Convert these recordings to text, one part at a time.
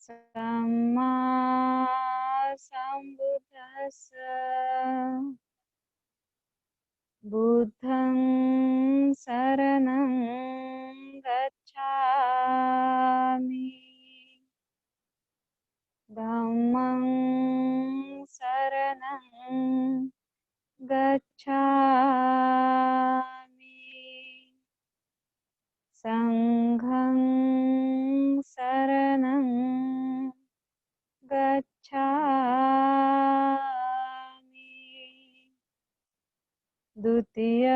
सम्मा सम्बुद्धस्स बुद्धं शरणं गच्छामि धम्मं शरणं गच्छामि संघं शरणं गच्छामि द्वितीयंपि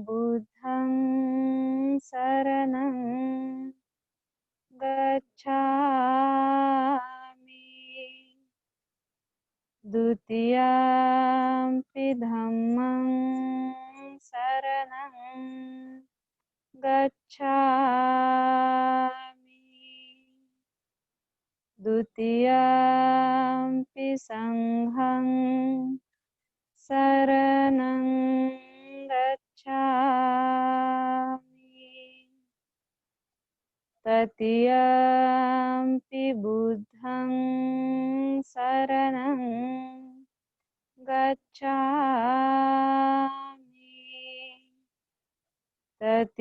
बुद्धं शरणं गच्छामि द्वितीयंपि धम्मं शरणं गच्छामि द्वितीयंपि संघं शरणं गच्छामि तृतीयंपि बुद्धं शरणं गच्छामि तृतीयंपि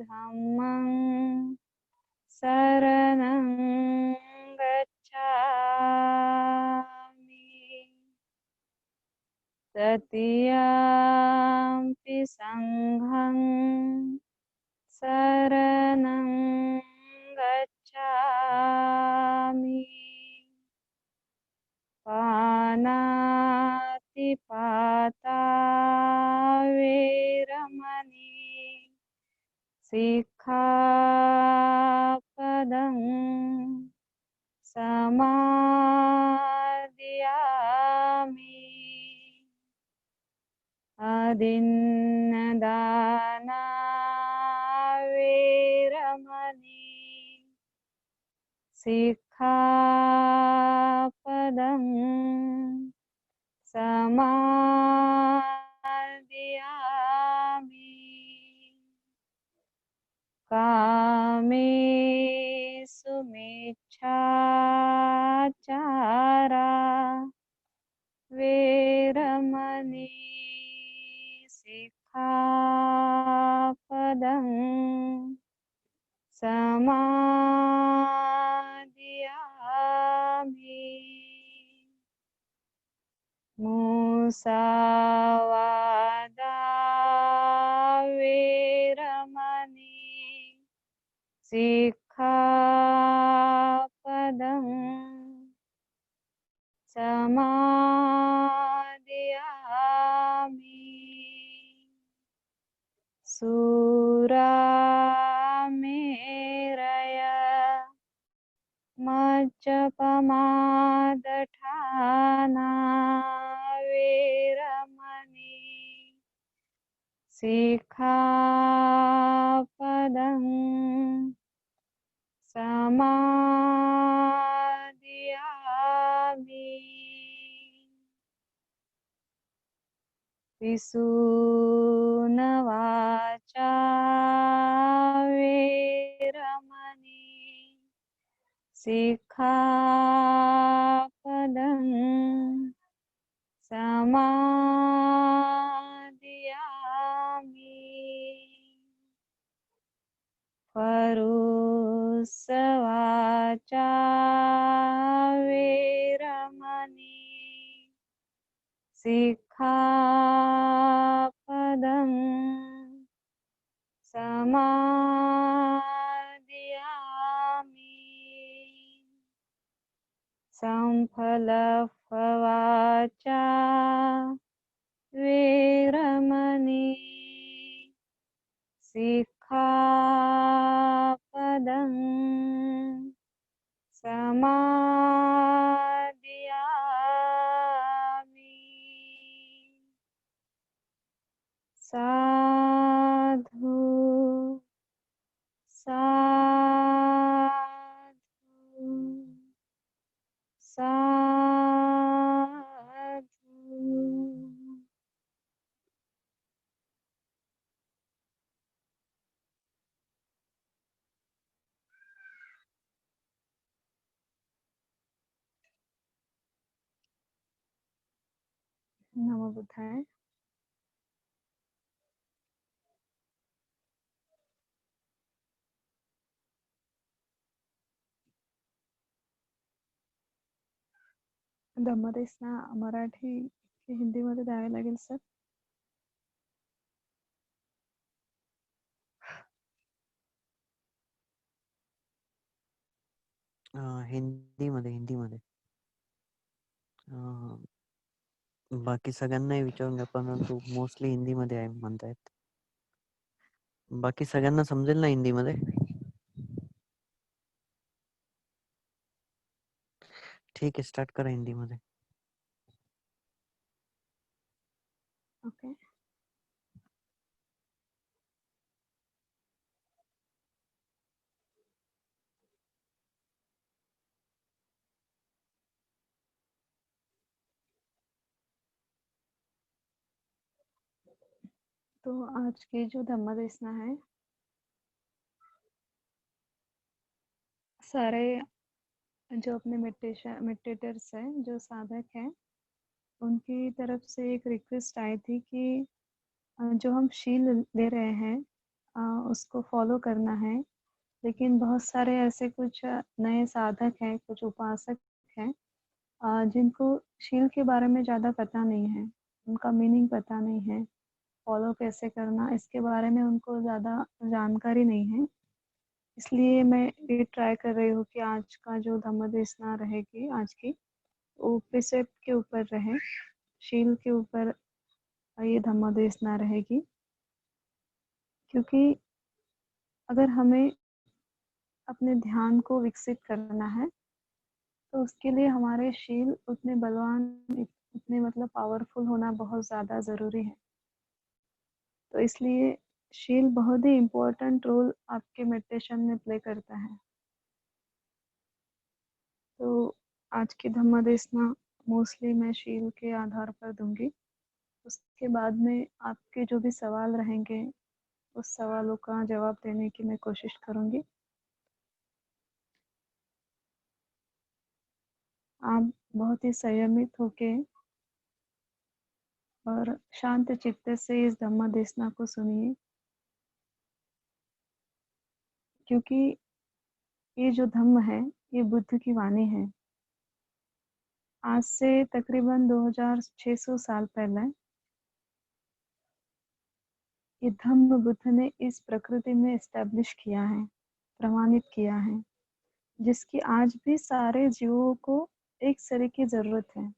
धम्मं शरणं गच्छामि तृतीयंपि संघं शरणं गच्छामि पानातिपाता वेरमणि सिक्खापदं समादियामि अदिन्नदाना वेरमणि सिक्खापदं समादियामि कामेषु मिच्छाचारा वेरमणि सिक्खापदं समादियामि मुसावादा वेरमणि सिक्खापदं समादियामि सुरामेरय मज्जपमादठाना वेरमणि सिक्खापदं समादियामि पिसूनवाचा वेरमणि सिक्खापदं समादियामि परुसवाचा वेरमणि सिक्खापदं समादियामि संफलवाचा वेरमणि सिक्खापदं समादियामि साधु साधु साधु नमो बुद्धाय। धम्मदेसना मराठी की हिंदीमध्ये द्यावे लागेल सर? हिंदीमध्ये बाकी सगळ्यांनाही विचारून घ्या, परंतु मोस्टली हिंदीमध्ये आहे म्हणतायत. बाकी सगळ्यांना समजेल ना हिंदीमध्ये? ठीक है, स्टार्ट करा हिंदीमध्ये. ओके. तो आज की जो धम्मदेसना है, सारे जो अपने मेडिटेटर्स हैं, जो साधक हैं, उनकी तरफ से एक रिक्वेस्ट आई थी कि जो हम शील ले रहे हैं उसको फॉलो करना है। लेकिन बहुत सारे ऐसे कुछ नए साधक हैं, कुछ उपासक हैं जिनको शील के बारे में ज़्यादा पता नहीं है, उनका मीनिंग पता नहीं है, फॉलो कैसे करना इसके बारे में उनको ज़्यादा जानकारी नहीं है। इसलिए मैं ये ट्राई कर रही हूँ कि आज का जो धम्मदेसना रहेगी आज की, वो प्रिसेप्ट के ऊपर रहे, शील के ऊपर ये धम्मदेसना रहेगी। क्योंकि अगर हमें अपने ध्यान को विकसित करना है तो उसके लिए हमारे शील उतने बलवान, उतने मतलब पावरफुल होना बहुत ज़्यादा ज़रूरी है। तो इसलिए शील बहुत ही इम्पोर्टेंट रोल आपके मेडिटेशन में प्ले करता है। तो आज की धम्मदेसना मोस्टली मैं शील के आधार पर दूंगी। उसके बाद में आपके जो भी सवाल रहेंगे उस सवालों का जवाब देने की मैं कोशिश करूंगी। आप बहुत ही संयमित होके और शांत चित्त से इस धम्मदेसना को सुनिए, क्योंकि ये जो धम्म है ये बुद्ध की वाणी है। आज से तकरीबन 2600 साल पहले ये धम्म बुद्ध ने इस प्रकृति में एस्टेब्लिश किया है, प्रमाणित किया है, जिसकी आज भी सारे जीवों को एक सरी की जरूरत है।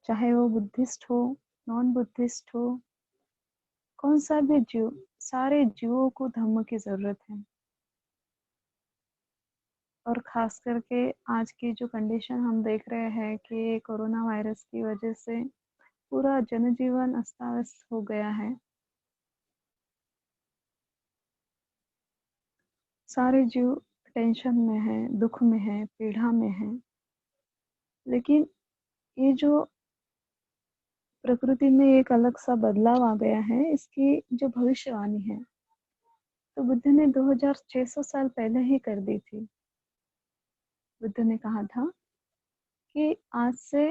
चाहे वो बुद्धिस्ट हो, नॉन बुद्धिस्ट हो, कौन सा भी जीव, सारे जीवों को धम्म की जरूरत है। और खास करके आज की जो कंडीशन हम देख रहे हैं कि कोरोना वायरस की वजह से पूरा जनजीवन अस्त व्यस्त हो गया है। सारे जीव टेंशन में है, दुख में है, पीड़ा में है। लेकिन ये जो प्रकृति में एक अलग सा बदलाव आ गया है, इसकी जो भविष्यवाणी है तो बुद्ध ने 2600 साल पहले ही कर दी थी। बुद्ध ने कहा था कि आज से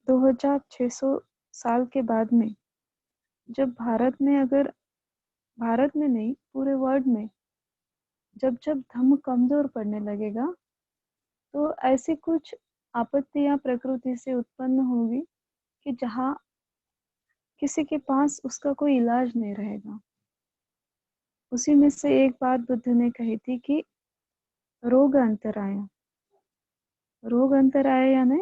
2600 साल के बाद में जब भारत में नहीं पूरे वर्ल्ड में जब जब धम्म कमजोर पड़ने लगेगा तो ऐसी कुछ आपत्तियां प्रकृति से उत्पन्न होगी कि जहाँ किसी के पास उसका कोई इलाज नहीं रहेगा। उसी में से एक बात बुद्ध ने कही थी कि रोग अंतराय। रोग अंतराय यानी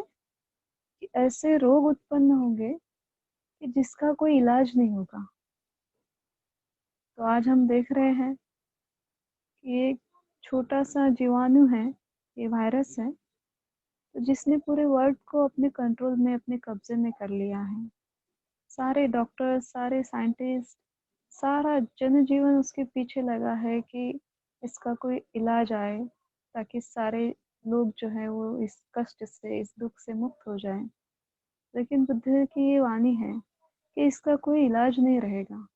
कि ऐसे रोग उत्पन्न होंगे कि जिसका कोई इलाज नहीं होगा। तो आज हम देख रहे हैं कि एक छोटा सा जीवाणु है, ये वायरस है, तो जिसने पूरे वर्ल्ड को अपने कंट्रोल में, अपने कब्जे में कर लिया है। सारे डॉक्टर्स, सारे साइंटिस्ट, सारा जनजीवन उसके पीछे लगा है कि इसका कोई इलाज आए ताकि सारे लोग जो है वो इस कष्ट से, इस दुख से मुक्त हो जाएं। लेकिन बुद्ध की ये वाणी है कि इसका कोई इलाज नहीं रहेगा।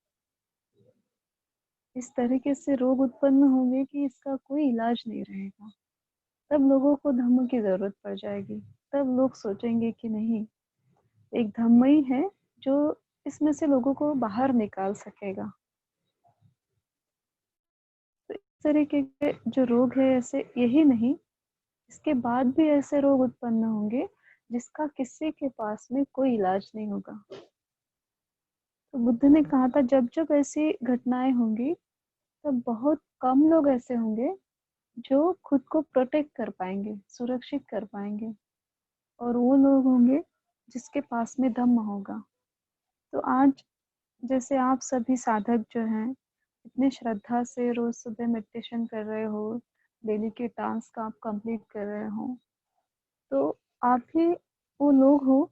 इस तरीके से रोग उत्पन्न होंगे कि इसका कोई इलाज नहीं रहेगा। तब लोगों को धम्म की जरूरत पड़ जाएगी। तब लोग सोचेंगे कि नहीं, एक धम्म ही है जो इसमें से लोगों को बाहर निकाल सकेगा। तो इस तरीके के जो रोग है ऐसे यही नहीं, इसके बाद भी ऐसे रोग उत्पन्न होंगे जिसका किसी के पास में कोई इलाज नहीं होगा। तो बुद्ध ने कहा था जब जब ऐसी घटनाएं होंगी तब बहुत कम लोग ऐसे होंगे जो खुद को प्रोटेक्ट कर पाएंगे, सुरक्षित कर पाएंगे, और वो लोग होंगे जिसके पास में धम्म होगा। तो आज जैसे आप सभी साधक जो हैं इतने श्रद्धा से रोज सुबह मेडिटेशन कर रहे हो, डेली के टास्क आप कंप्लीट कर रहे हो, तो आप ही वो लोग हो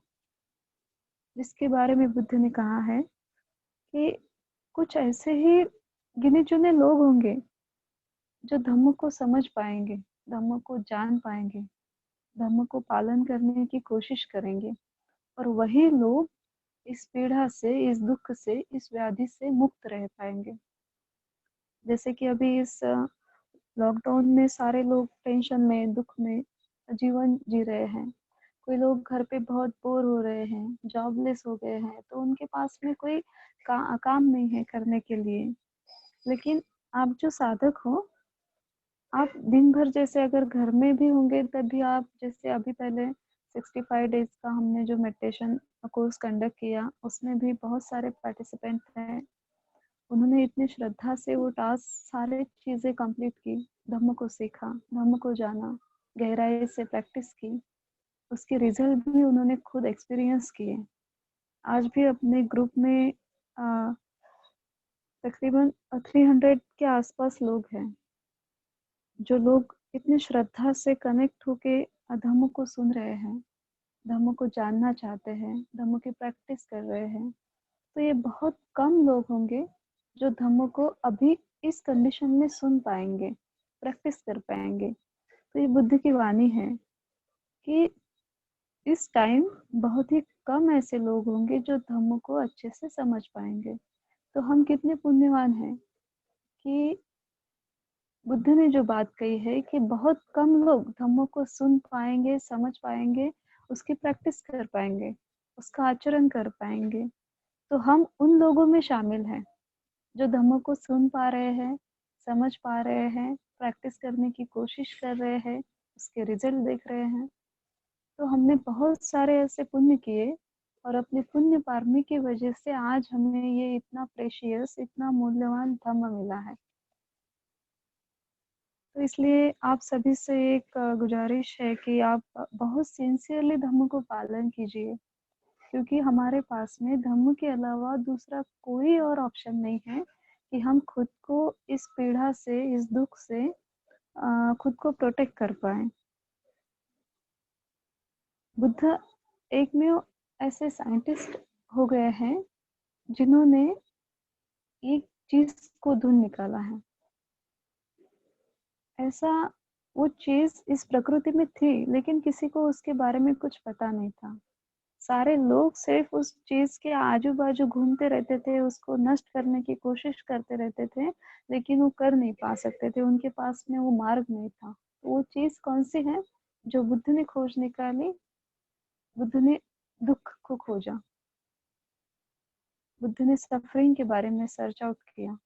जिसके बारे में बुद्ध ने कहा है कि कुछ ऐसे ही गिने चुने लोग होंगे जो धम्म को समझ पाएंगे, धम्म को जान पाएंगे, धम्म को पालन करने की कोशिश करेंगे, और वही लोग इस पीड़ा से, इस दुख से, इस व्याधि से मुक्त रह पाएंगे। जैसे कि अभी इस लॉकडाउन में सारे लोग टेंशन में, दुख में जीवन जी रहे हैं। कोई लोग घर पे बहुत बोर हो रहे हैं, जॉबलेस हो गए हैं, तो उनके पास में कोई काम नहीं है करने के लिए। लेकिन आप जो साधक हो, आप दिन भर जैसे अगर घर में भी होंगे तब भी आप, जैसे अभी पहले 65 डेज का हमने जो मेडिटेशन कोर्स कंडक्ट किया उसमें भी बहुत सारे पार्टिसिपेंट हैं, उन्होंने इतनी श्रद्धा से वो टास्क सारे चीजें कंप्लीट की, धम्म को सीखा, धम्म को जाना, गहराई से प्रैक्टिस की, उसके रिजल्ट भी उन्होंने खुद एक्सपीरियंस किए। आज भी अपने ग्रुप में तकरीबन 300 के आसपास लोग हैं, जो लोग इतनी श्रद्धा से कनेक्ट होके धम्म को सुन रहे हैं, धम्म को जानना चाहते हैं, धम्म की प्रैक्टिस कर रहे हैं। तो ये बहुत कम लोग होंगे जो धम्म को अभी इस कंडीशन में सुन पाएंगे, प्रैक्टिस कर पाएंगे। तो ये बुद्ध की वाणी है कि इस टाइम बहुत ही कम ऐसे लोग होंगे जो धम्म को अच्छे से समझ पाएंगे। तो हम कितने पुण्यवान हैं कि बुद्ध ने जो बात कही है कि बहुत कम लोग धम्म को सुन पाएंगे, समझ पाएंगे, उसकी प्रैक्टिस कर पाएंगे, उसका आचरण कर पाएंगे। तो हम उन लोगों में शामिल हैं जो धम्म को सुन पा रहे हैं, समझ पा रहे हैं, प्रैक्टिस करने की कोशिश कर रहे हैं, उसके रिजल्ट देख रहे हैं। तो हमने बहुत सारे ऐसे पुण्य किए, और अपने पुण्य पारमी की वजह से आज हमें ये इतना प्रेशियस, इतना मूल्यवान धम्म मिला है। तो इसलिए आप सभी से एक गुजारिश है कि आप बहुत सिंसियरली धम्म को पालन कीजिए, क्योंकि हमारे पास में धम्म के अलावा दूसरा कोई और ऑप्शन नहीं है कि हम खुद को इस पीड़ा से, इस दुख से खुद को प्रोटेक्ट कर पाए। बुद्ध एकमेव ऐसे साइंटिस्ट हो गए हैं जिन्होंने एक चीज को ढूंढ निकाला है। ऐसा वो चीज इस प्रकृति में थी, लेकिन किसी को उसके बारे में कुछ पता नहीं था। सारे लोग सिर्फ उस चीज के आजू बाजू घूमते रहते थे, उसको नष्ट करने की कोशिश करते रहते थे, लेकिन वो कर नहीं पा सकते थे, उनके पास में वो मार्ग नहीं था। तो वो चीज कौन सी है जो बुद्ध ने खोज निकाली? बुद्ध ने दुख को खोजा, बुद्ध ने सफरिंग के बारे में सर्च आउट किया,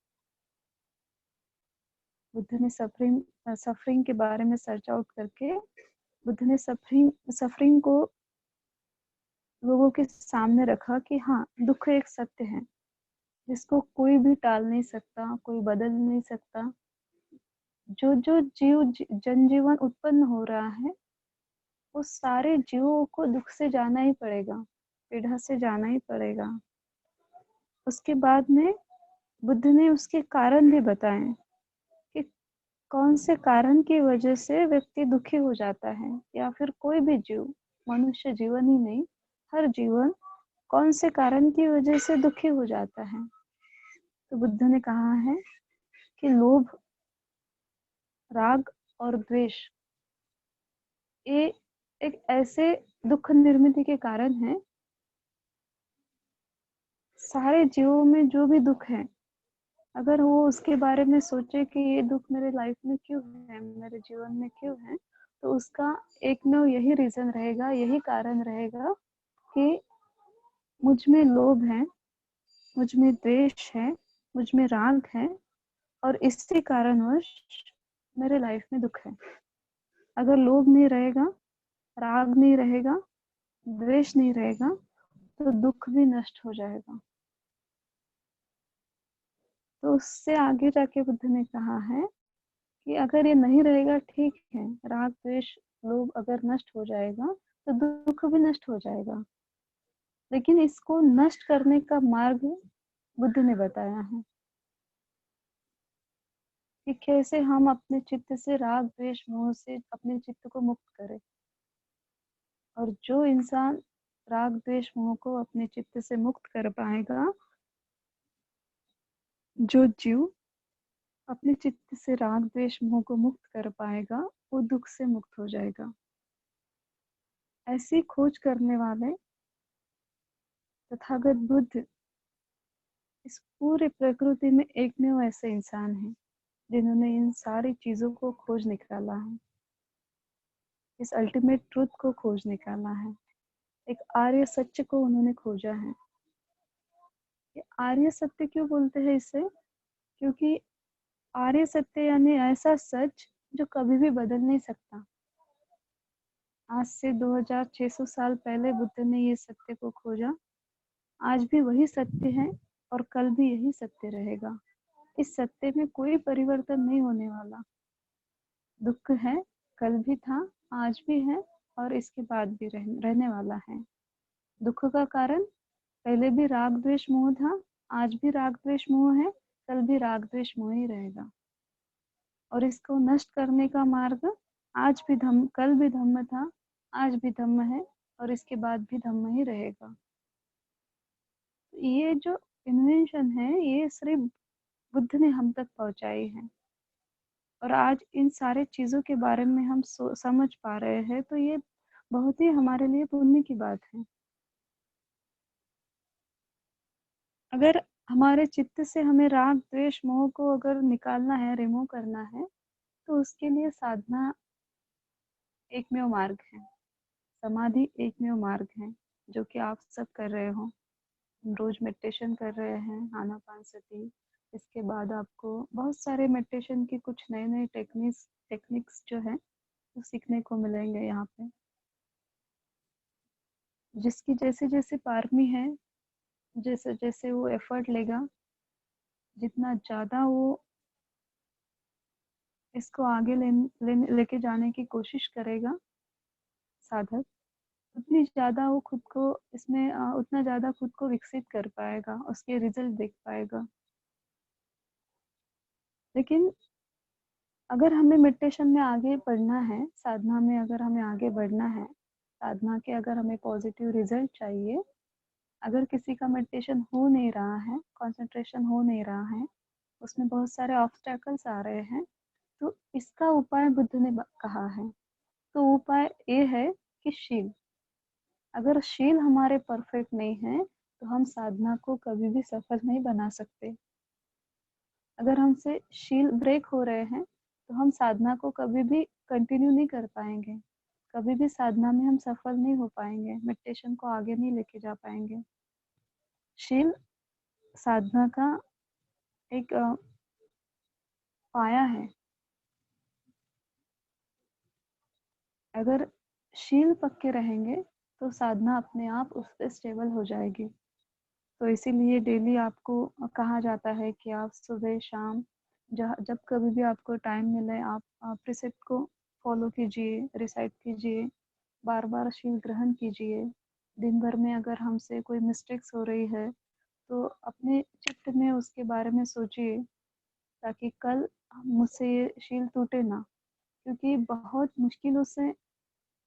बुद्ध ने सफरिंग के बारे में सर्च आउट करके बुद्ध ने सफरिंग को लोगों के सामने रखा कि हाँ, दुख एक सत्य है जिसको कोई भी टाल नहीं सकता, कोई बदल नहीं सकता। जो जो जनजीवन उत्पन्न हो रहा है, उस सारे जीवों को दुख से जाना ही पड़ेगा, पीड़ा से जाना ही पड़ेगा। उसके बाद में बुद्ध ने उसके कारण भी बताए कि कौन से कारण की वजह से व्यक्ति दुखी हो जाता है, या फिर कोई भी जीव, मनुष्य जीवन ही नहीं, हर जीवन कौन से कारण की वजह से दुखी हो जाता है। तो बुद्ध ने कहा है कि लोभ, राग और द्वेष ये एक ऐसे दुख निर्मित के कारण है। सारे जीवों में जो भी दुख है, अगर वो उसके बारे में सोचे कि ये दुख मेरे लाइफ में क्यों है, मेरे जीवन में क्यों है, तो उसका एकमेव यही रीज़न रहेगा, यही कारण रहेगा कि मुझ में लोभ है, मुझ में द्वेष है, मुझ में राग है और इसी कारणवश मेरे लाइफ में दुःख है। अगर लोभ नहीं रहेगा, राग नहीं रहेगा, द्वेष नहीं रहेगा, तो दुःख भी नष्ट हो जाएगा। तो उससे आगे जाके बुद्ध ने कहा है कि अगर ये नहीं रहेगा ठीक है, राग, द्वेष, लोभ अगर नष्ट हो जाएगा, तो दुःख भी नष्ट हो जाएगा। लेकिन इसको नष्ट करने का मार्ग बुद्ध ने बताया है कि कैसे हम अपने चित्त से राग, द्वेष, मोह से अपने चित्त को मुक्त करें। और जो इंसान राग, द्वेष, मोह को अपने चित्त से मुक्त कर पाएगा, जो जीव अपने चित्त से राग, द्वेष, मोह को मुक्त कर पाएगा, वो दुःख से मुक्त हो जाएगा। ऐसी खोज करने वाले तथागत बुद्ध इस पूरी प्रकृति में एकमेव ऐसे इंसान हैं जिन्होंने इन सारी चीजों को खोज निकाला है, इस अल्टीमेट ट्रूथ को खोज निकाला है, एक आर्य सत्य को उन्होंने खोजा है। ये आर्य सत्य क्यों बोलते हैं इसे? क्योंकि आर्य सत्य यानी ऐसा सच जो कभी भी बदल नहीं सकता। आज से 2600 साल पहले बुद्ध ने ये सत्य को खोजा, आज भी वही सत्य है और कल भी यही सत्य रहेगा। इस सत्य में कोई परिवर्तन नहीं होने वाला। दुख है, कल भी था, आज भी है और इसके बाद भी रहने वाला है। दुख का कारण पहले भी राग, द्वेष, मोह था, आज भी राग, द्वेष, मोह है, कल भी राग, द्वेष, मोह ही रहेगा। और इसको नष्ट करने का मार्ग आज भी धम्म, कल भी धम्म था, आज भी धम्म है और इसके बाद भी धम्म ही रहेगा। ये जो इन्वेंशन है, ये सिर्फ बुद्ध ने हम तक पहुंचाई है और आज इन सारे चीजों के बारे में हम समझ पा रहे हैं, तो ये बहुत ही हमारे लिए पुण्य की बात है। अगर हमारे चित्त से हमें राग, द्वेष, मोह को अगर निकालना है, रिमूव करना है, तो उसके लिए साधना एकमेव मार्ग है, समाधि एकमेव मार्ग है, जो कि आप सब कर रहे हो। रोज मेडिटेशन कर रहे हैं, आनापानसति। इसके बाद आपको बहुत सारे मेडिटेशन की कुछ नए नए टेक्निक्स जो है वो सीखने को मिलेंगे यहाँ पे। जिसकी जैसे जैसे पारमी है, जैसे जैसे वो एफर्ट लेगा, जितना ज्यादा वो इसको आगे लेके जाने की कोशिश करेगा साधक, उतनी ज्यादा वो खुद को इसमें उतना ज्यादा खुद को विकसित कर पाएगा, उसके रिजल्ट देख पाएगा। लेकिन अगर हमें मेडिटेशन में आगे बढ़ना है, साधना में अगर हमें आगे बढ़ना है, साधना के अगर हमें पॉजिटिव रिजल्ट चाहिए, अगर किसी का मेडिटेशन हो नहीं रहा है, कंसंट्रेशन हो नहीं रहा है, उसमें बहुत सारे ऑब्स्टेकल्स आ रहे हैं, तो इसका उपाय बुद्ध ने कहा है। तो उपाय ये है कि शील, अगर शील हमारे परफेक्ट नहीं है तो हम साधना को कभी भी सफल नहीं बना सकते। अगर हमसे शील ब्रेक हो रहे हैं तो हम साधना को कभी भी कंटिन्यू नहीं कर पाएंगे, कभी भी साधना में हम सफल नहीं हो पाएंगे, मेडिटेशन को आगे नहीं लेके जा पाएंगे। शील साधना का एक पाया है। अगर शील पक्के रहेंगे तो साधना अपने आप उस पर स्टेबल हो जाएगी। तो इसीलिए डेली आपको कहा जाता है कि आप सुबह शाम जब कभी भी आपको टाइम मिले आप प्रिसेप्ट को फॉलो कीजिए, रिसाइट कीजिए, बार बार शील ग्रहण कीजिए। दिन भर में अगर हमसे कोई मिस्टेक्स हो रही है तो अपने चित्त में उसके बारे में सोचिए, ताकि कल मुझसे ये शील टूटे ना। क्योंकि बहुत मुश्किलों से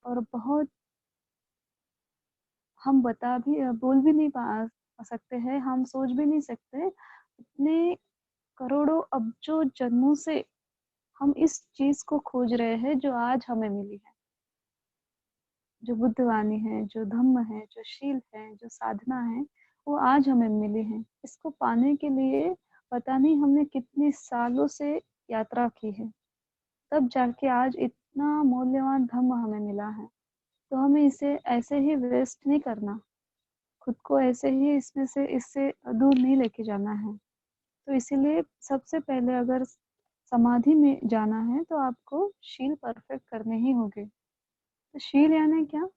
और बहुत हम बोल भी नहीं पा सकते हैं, हम सोच भी नहीं सकते, इतने करोड़ों अब्जों जन्मों से हम इस चीज को खोज रहे हैं जो आज हमें मिली है, जो बुद्धवाणी है, जो धम्म है, जो शील है, जो साधना है, वो आज हमें मिली है। इसको पाने के लिए पता नहीं हमने कितने सालों से यात्रा की है, तब जाके आज इतना मूल्यवान धम्म हमें मिला है, तो हमें इसे ऐसे ही वेस्ट नहीं करना, खुद को ऐसे ही इससे दूर नहीं लेके जाना है। तो इसीलिए सबसे पहले अगर समाधि में जाना है तो आपको शील परफेक्ट करने ही होंगे। तो शील यानी क्या?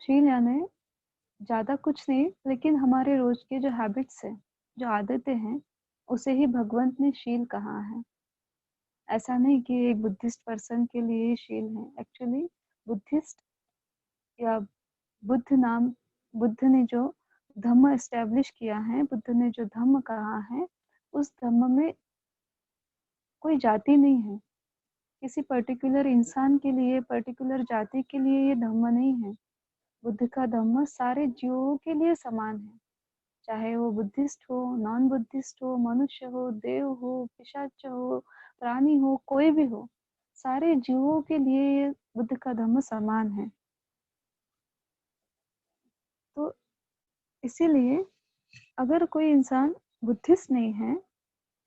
शील यानी ज़्यादा कुछ नहीं, लेकिन हमारे रोज के जो हैबिट्स हैं, जो आदतें हैं, उसे ही भगवंत ने शील कहा है। ऐसा नहीं कि एक बुद्धिस्ट पर्सन के लिए ही शील है। एक्चुअली बुद्धिस्ट या बुद्ध नाम, बुद्ध ने जो धम्म एस्टेब्लिश किया है, बुद्ध ने जो धम्म कहा है, उस धम्म में कोई जाति नहीं है। किसी पर्टिकुलर इंसान के लिए, पर्टिकुलर जाति के लिए ये धम्म नहीं है। बुद्ध का धम्म सारे जीवों के लिए समान है, चाहे वो बुद्धिस्ट हो, नॉन बुद्धिस्ट हो, मनुष्य हो, देव हो, पिशाच हो, प्राणी हो, कोई भी हो, सारे जीवों के लिए ये बुद्ध का धम्म समान है। तो इसीलिए अगर कोई इंसान बुद्धिस्ट नहीं है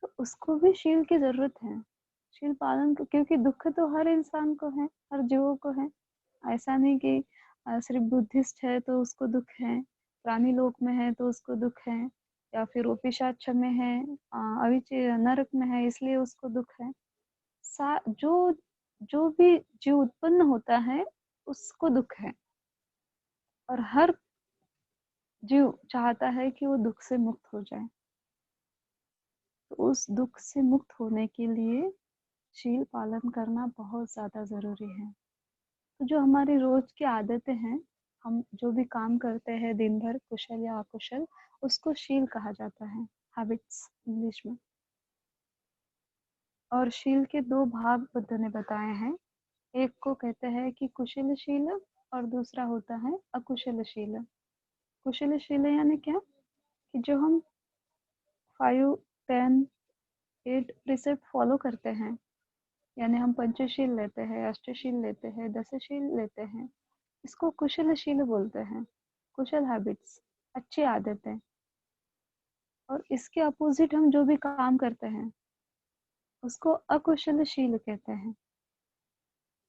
तो उसको भी शील की जरूरत है, शील पालन क्योंकि दुख तो हर इंसान को है, हर जीवों को है। ऐसा नहीं कि सिर्फ बुद्धिस्ट है तो उसको दुख है, प्राणी लोक में है तो उसको दुख है, या फिर वो पिशाच में है, अविचे नरक में है इसलिए उसको दुख है। जो जो भी जीव उत्पन्न होता है उसको दुख है, और हर जीव चाहता है कि वो दुख से मुक्त हो जाए। तो उस दुख से मुक्त होने के लिए शील पालन करना बहुत ज़्यादा ज़रूरी है। तो जो हमारी रोज की आदतें हैं, हम जो भी काम करते हैं दिन भर, कुशल या अकुशल, उसको शील कहा जाता है, हैबिट्स इंग्लिश में। और शील के दो भाग बुद्ध ने बताए हैं। एक को कहते हैं कि कुशल शील, और दूसरा होता है अकुशल शील। कुशल शील यानी क्या? कि जो हम 5, 10, 8 प्रिसेप्ट फॉलो करते हैं, यानी हम पंचशील लेते हैं, अष्टशील लेते हैं, दशशील लेते हैं, इसको कुशलशील बोलते हैं। कुशल हैबिट्स, अच्छी आदतें। और इसके अपोजिट हम जो भी काम करते हैं उसको अकुशलशील कहते हैं।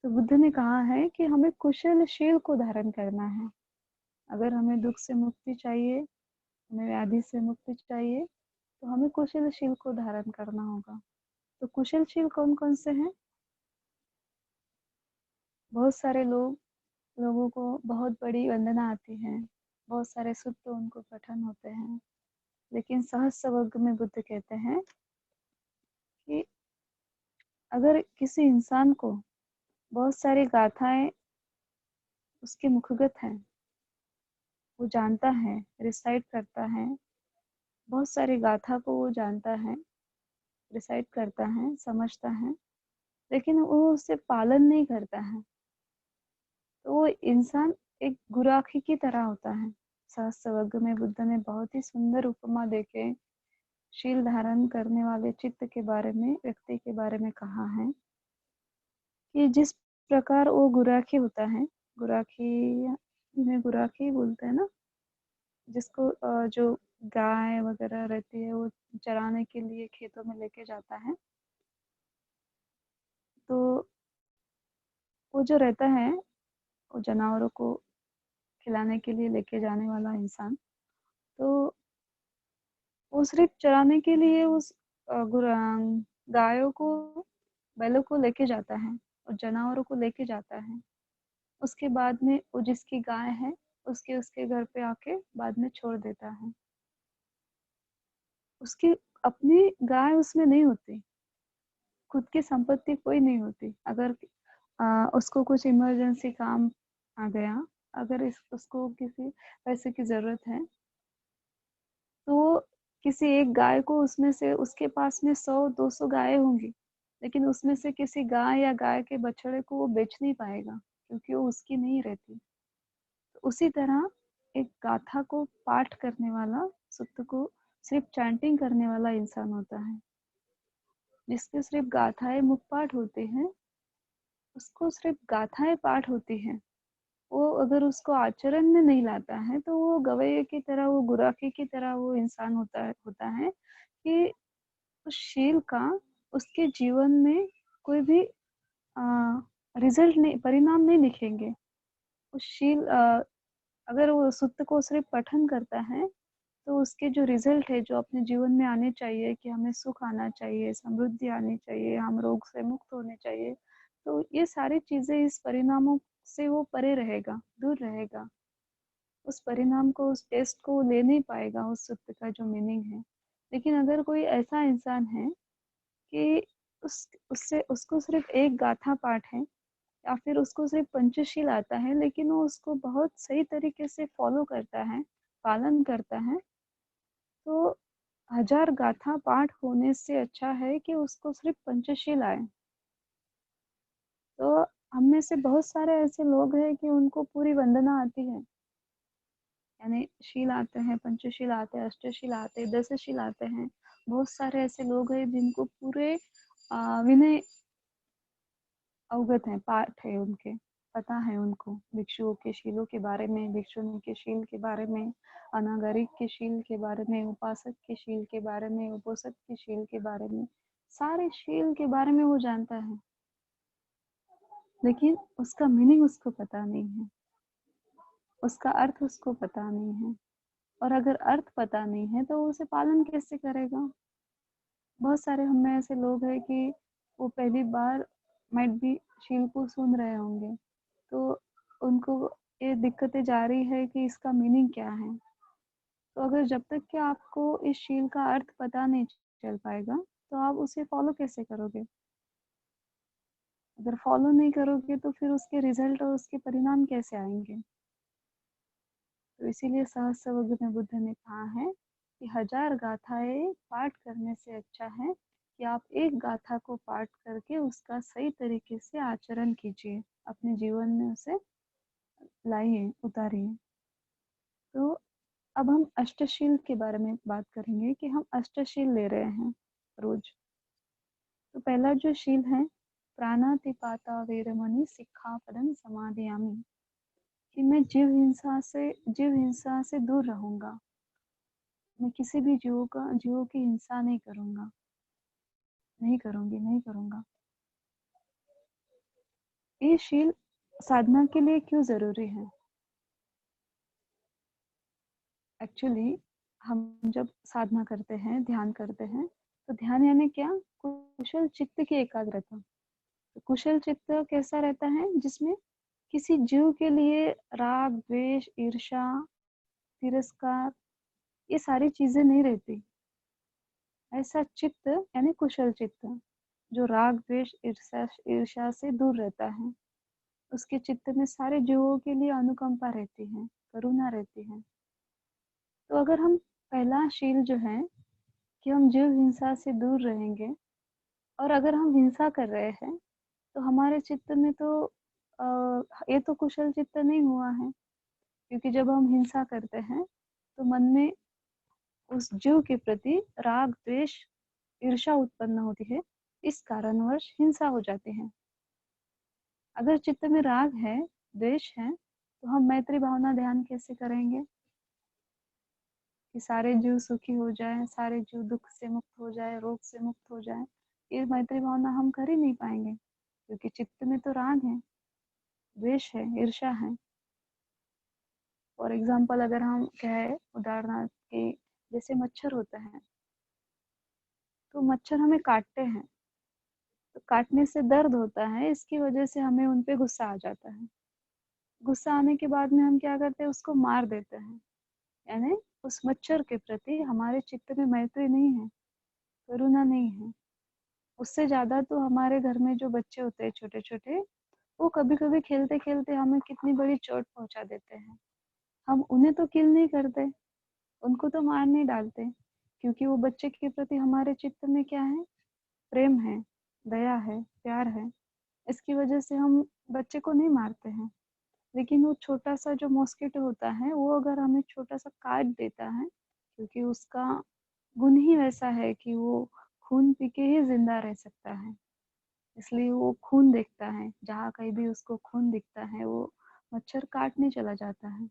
तो बुद्ध ने कहा है कि हमें कुशलशील को धारण करना है। अगर हमें दुख से मुक्ति चाहिए, हमें व्याधि से मुक्ति चाहिए, तो हमें कुशलशील को धारण करना होगा। तो कुशलशील कौन कौन से हैं? बहुत सारे लोगों को बहुत बड़ी वंदना आती है, बहुत सारे सुत्त उनको पठन होते हैं, लेकिन सहस्त्र में बुद्ध कहते हैं कि अगर किसी इंसान को बहुत सारी गाथाएं उसके मुखगत हैं, वो जानता है, रिसाइट करता है, बहुत सारी गाथा को वो जानता है, रिसाइट करता है, समझता है, लेकिन वो उससे पालन नहीं करता है, तो वो इंसान एक गुराखी की तरह होता है। सहस्त्र में बुद्ध ने बहुत ही सुंदर उपमा देके शील धारण करने वाले चित्त के बारे में, व्यक्ति के बारे में कहा है कि जिस प्रकार वो गुराखी होता है, गुराखी में गुराखी बोलते हैं ना, जिसको जो गाय वगैरह रहती है वो चराने के लिए खेतों में लेके जाता है, तो वो जो रहता है, वो जानवरों को खिलाने के लिए लेके जाने वाला इंसान, तो वो सिर्फ चराने के लिए उस गायों को, बैलों को लेके जाता है और जानवरों को लेके जाता है। उसके बाद में वो जिसकी गाय है उसके उसके घर पे आके बाद में छोड़ देता है। उसकी अपनी गाय उसमें नहीं होती, खुद की संपत्ति कोई नहीं होती। अगर उसको कुछ इमरजेंसी काम आ गया, अगर उसको किसी पैसे की जरूरत है, तो किसी एक गाय को, उसमें से उसके पास में 100-200 गायें होंगी, लेकिन उसमें से किसी गाय या गाय के बछड़े को वो बेच नहीं पाएगा क्योंकि वो उसकी नहीं रहती। तो उसी तरह एक गाथा को पाठ करने वाला, सुत्त को सिर्फ चैंटिंग करने वाला इंसान होता है, जिसके सिर्फ गाथाएं मुख पाठ होते हैं, उसको सिर्फ गाथाएं पाठ होती हैं। वो अगर उसको आचरण में नहीं लाता है तो वो गवैये की तरह, वो गुराखी की तरह वो इंसान होता है कि उस शील का उसके जीवन में कोई भी रिजल्ट नहीं, परिणाम नहीं दिखेंगे। उस शील अगर वो सुत्त को सिर्फ पठन करता है, तो उसके जो रिजल्ट है, जो अपने जीवन में आने चाहिए कि हमें सुख आना चाहिए, समृद्धि आनी चाहिए, हम रोग से मुक्त होने चाहिए, तो ये सारी चीज़ें, इस परिणामों से वो परे रहेगा, दूर रहेगा। उस परिणाम को, उस टेस्ट को ले नहीं पाएगा, उस सुत्त का जो मीनिंग है। लेकिन अगर कोई ऐसा इंसान है कि उससे उसको सिर्फ एक गाथा पाठ है, या फिर उसको सिर्फ पंचशील आता है, लेकिन वो उसको बहुत सही तरीके से फॉलो करता है, पालन करता है, तो 1000 गाथा पाठ होने से अच्छा है कि उसको सिर्फ पंचशील आए। तो हम में से बहुत सारे ऐसे लोग हैं कि उनको पूरी वंदना आती है, यानी शील आते हैं, पंचशील आते हैं, अष्टशील आते हैं, दशशील आते हैं। बहुत सारे ऐसे लोग हैं जिनको पूरे विनय अवगत हैं, पाठ है उनके, पता है उनको भिक्षुओं के शीलों के बारे में, भिक्षुणी के शील के बारे में, अनागरिक के शील के बारे में, उपासक के शील के बारे में, उपोषक के शील के बारे में, सारे शील के बारे में वो जानता है, लेकिन उसका मीनिंग उसको पता नहीं है, उसका अर्थ उसको पता नहीं है। और अगर अर्थ पता नहीं है तो वो उसे पालन कैसे करेगा? बहुत सारे हम में ऐसे लोग हैं कि वो पहली बार माइट बी शील को सुन रहे होंगे, तो उनको ये दिक्कतें जा रही है कि इसका मीनिंग क्या है। तो अगर जब तक कि आपको इस शील का अर्थ पता नहीं चल पाएगा, तो आप उसे फॉलो कैसे करोगे? अगर फॉलो नहीं करोगे तो फिर उसके रिजल्ट और उसके परिणाम कैसे आएंगे? तो इसीलिए सहस्त्रवज्ञ में बुद्ध ने कहा है कि 1000 गाथाएं पाठ करने से अच्छा है कि आप एक गाथा को पाठ करके उसका सही तरीके से आचरण कीजिए, अपने जीवन में उसे लाइए, उतारिए। तो अब हम अष्टशील के बारे में बात करेंगे कि हम अष्टशील ले रहे हैं रोज। तो पहला जो शील है, प्राणातिपाता वेरमणि सिक्खापदं समादयामि, कि मैं जीव हिंसा से दूर रहूंगा, मैं किसी भी जीवों की हिंसा नहीं करूंगा, नहीं करूंगी, नहीं करूंगा। ये शील साधना के लिए क्यों जरूरी है? एक्चुअली हम जब साधना करते हैं, ध्यान करते हैं, तो ध्यान यानी क्या? कुशल चित्त की एकाग्रता। तो कुशल चित्त कैसा रहता है? जिसमें किसी जीव के लिए राग, द्वेष, ईर्ष्या, तिरस्कार, ये सारी चीजें नहीं रहती। ऐसा चित्त यानी कुशल चित्त, जो राग, द्वेष, ईर्ष्या ईर्ष्या से दूर रहता है। उसके चित्त में सारे जीवों के लिए अनुकंपा रहती है, करुणा रहती है। तो अगर हम पहला शील जो है कि हम जीव हिंसा से दूर रहेंगे, और अगर हम हिंसा कर रहे हैं तो हमारे चित्त में तो ये तो कुशल चित्त नहीं हुआ है, क्योंकि जब हम हिंसा करते हैं तो मन में उस जीव के प्रति राग, द्वेष, ईर्ष्या उत्पन्न होती है, इस कारणवश हिंसा हो जाती है। अगर चित्त में राग है, द्वेष है, तो हम मैत्री भावना ध्यान कैसे करेंगे कि सारे जीव सुखी हो जाए, सारे जीव दुख से मुक्त हो जाए, रोग से मुक्त हो जाए? ये मैत्री भावना हम कर ही नहीं पाएंगे, क्योंकि चित्त में तो राग है, द्वेष है, ईर्ष्या है। फॉर एग्जाम्पल अगर हम कहें उदाहरणार्थ कि जैसे मच्छर होता है, तो मच्छर हमें काटते हैं, तो काटने से दर्द होता है, इसकी वजह से हमें उन पे गुस्सा आ जाता है। गुस्सा आने के बाद में हम क्या करते हैं? उसको मार देते हैं। यानी उस मच्छर के प्रति हमारे चित्त में मैत्री नहीं है, करुणा नहीं है। उससे ज्यादा तो हमारे घर में जो बच्चे होते हैं छोटे छोटे, वो कभी कभी खेलते खेलते हमें कितनी बड़ी चोट पहुंचा देते हैं। हम उन्हें तो किल नहीं करते, उनको तो मार नहीं डालते, क्योंकि वो बच्चे के प्रति हमारे चित्त में क्या है? प्रेम है, दया है, प्यार है। इसकी वजह से हम बच्चे को नहीं मारते हैं। लेकिन वो छोटा सा जो मॉस्किटो होता है, वो अगर हमें छोटा सा काट देता है, क्योंकि उसका गुण ही वैसा है कि वो खून पी के ही जिंदा रह सकता है, इसलिए वो खून देखता है, जहाँ कहीं भी उसको खून दिखता है वो मच्छर काटने चला जाता है।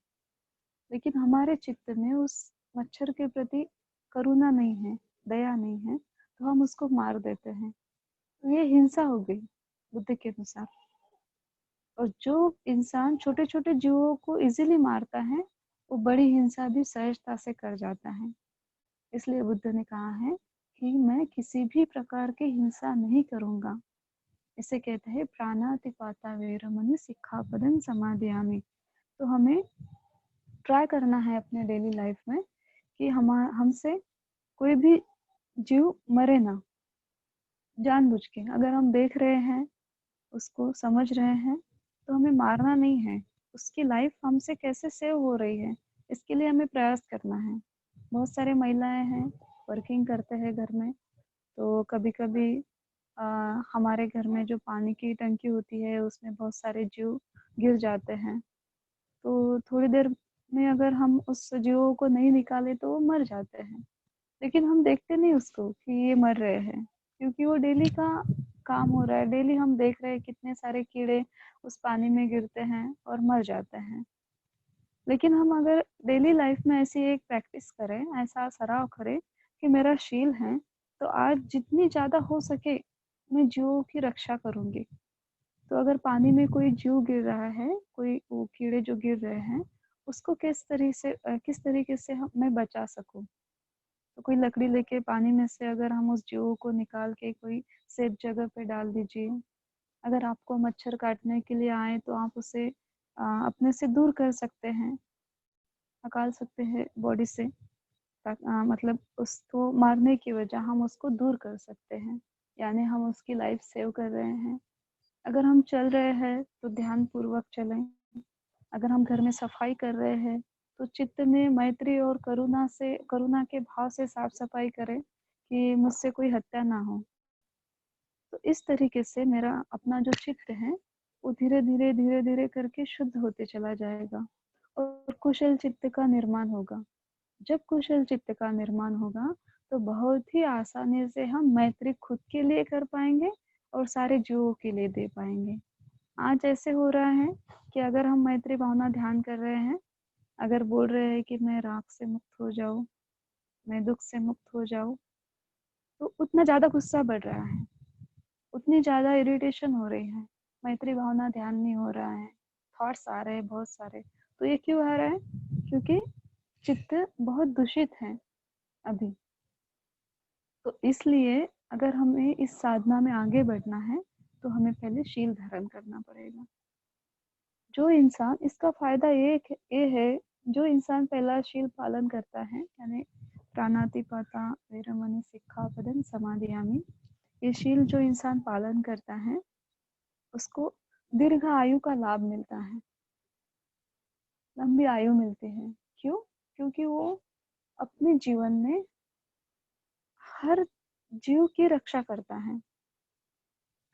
लेकिन हमारे चित्त में उस मच्छर के प्रति करुणा नहीं है, दया नहीं है, तो हम उसको मार देते हैं। तो ये हिंसा हो गई, बुद्ध के अनुसार। और जो इंसान छोटे छोटे जीवों को इजीली मारता है वो बड़ी हिंसा भी सहजता से कर जाता है। इसलिए बुद्ध ने कहा है कि मैं किसी भी प्रकार की हिंसा नहीं करूंगा। इसे कहते हैं प्राणातिपाता वेरमणि सिक्खापदं समादियामि। तो हमें ट्राई करना है अपने डेली लाइफ में कि हमसे कोई भी जीव मरे ना जानबूझ के। अगर हम देख रहे हैं, उसको समझ रहे हैं, तो हमें मारना नहीं है। उसकी लाइफ हमसे कैसे सेव हो रही है इसके लिए हमें प्रयास करना है। बहुत सारे महिलाएं हैं वर्किंग करते हैं घर में, तो कभी कभी हमारे घर में जो पानी की टंकी होती है उसमें बहुत सारे जीव गिर जाते हैं। तो थोड़ी देर में अगर हम उस जीवों को नहीं निकाले तो वो मर जाते हैं, लेकिन हम देखते नहीं उसको कि ये मर रहे हैं, क्योंकि वो डेली का काम हो रहा है। डेली हम देख रहे हैं कितने सारे कीड़े उस पानी में गिरते हैं और मर जाते हैं। लेकिन हम अगर डेली लाइफ में ऐसी एक प्रैक्टिस करें, ऐसा सराव करें कि मेरा शील है, तो आज जितनी ज्यादा हो सके मैं जीवों की रक्षा करूंगी। तो अगर पानी में कोई जीव गिर रहा है, कोई वो कीड़े जो गिर रहे हैं, उसको किस तरीके से मैं बचा सकूं। तो कोई लकड़ी लेके पानी में से अगर हम उस जीव को निकाल के कोई सेफ जगह पे डाल दीजिए। अगर आपको मच्छर काटने के लिए आए तो आप उसे अपने से दूर कर सकते हैं, निकाल सकते हैं बॉडी से। मतलब उसको मारने की वजह हम उसको दूर कर सकते हैं, यानी हम उसकी लाइफ सेव कर रहे हैं। अगर हम चल रहे हैं तो ध्यान पूर्वक चलें। अगर हम घर में सफाई कर रहे हैं तो चित्त में मैत्री और करुणा के भाव से साफ सफाई करें कि मुझसे कोई हत्या ना हो। तो इस तरीके से मेरा अपना जो चित्त है वो धीरे धीरे करके शुद्ध होते चला जाएगा और कुशल चित्त का निर्माण होगा। जब कुशल चित्त का निर्माण होगा तो बहुत ही आसानी से हम मैत्री खुद के लिए कर पाएंगे और सारे जीवों के लिए दे पाएंगे। आज ऐसे हो रहा है कि अगर हम मैत्री भावना ध्यान कर रहे हैं, अगर बोल रहे हैं कि मैं राग से मुक्त हो जाऊं, मैं दुख से मुक्त हो जाऊं, तो उतना ज्यादा गुस्सा बढ़ रहा है, उतनी ज्यादा इरिटेशन हो रही है, मैत्री भावना ध्यान नहीं हो रहा है, थॉट्स आ रहे हैं बहुत सारे। तो ये क्यों आ रहा है? क्योंकि चित्त बहुत दूषित है अभी। तो इसलिए अगर हमें इस साधना में आगे बढ़ना है तो हमें पहले शील धारण करना पड़ेगा। जो इंसान इसका फायदा ये है, जो इंसान पहला शील पालन करता है, यानी प्राणातिपाता वेरमणि सिक्खापदं समादियामि, ये शील जो इंसान पालन करता है उसको दीर्घ आयु का लाभ मिलता है, लंबी आयु मिलती है। क्यों? क्योंकि वो अपने जीवन में हर जीव की रक्षा करता है,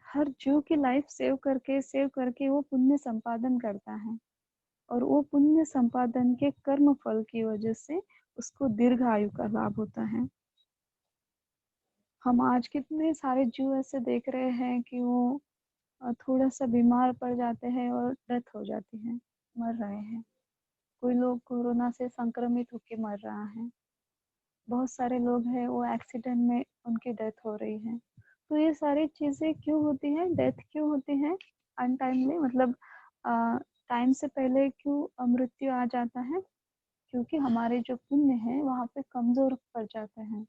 हर जीव की लाइफ सेव करके वो पुण्य संपादन करता है, और वो पुण्य संपादन के कर्म फल की वजह से उसको दीर्घ आयु का लाभ होता है। हम आज कितने सारे जीव ऐसे देख रहे हैं कि वो थोड़ा सा बीमार पड़ जाते हैं और डेथ हो जाती है, मर रहे हैं। कोई लोग कोरोना से संक्रमित होकर मर रहा है, बहुत सारे लोग हैं वो एक्सीडेंट में उनकी डेथ हो रही है। तो ये सारी चीजें क्यों होती हैं, डेथ क्यों होती है अनटाइमली, मतलब टाइम से पहले क्यों मृत्यु आ जाता है? क्योंकि हमारे जो पुण्य है वहाँ पे कमजोर पड़ जाते हैं।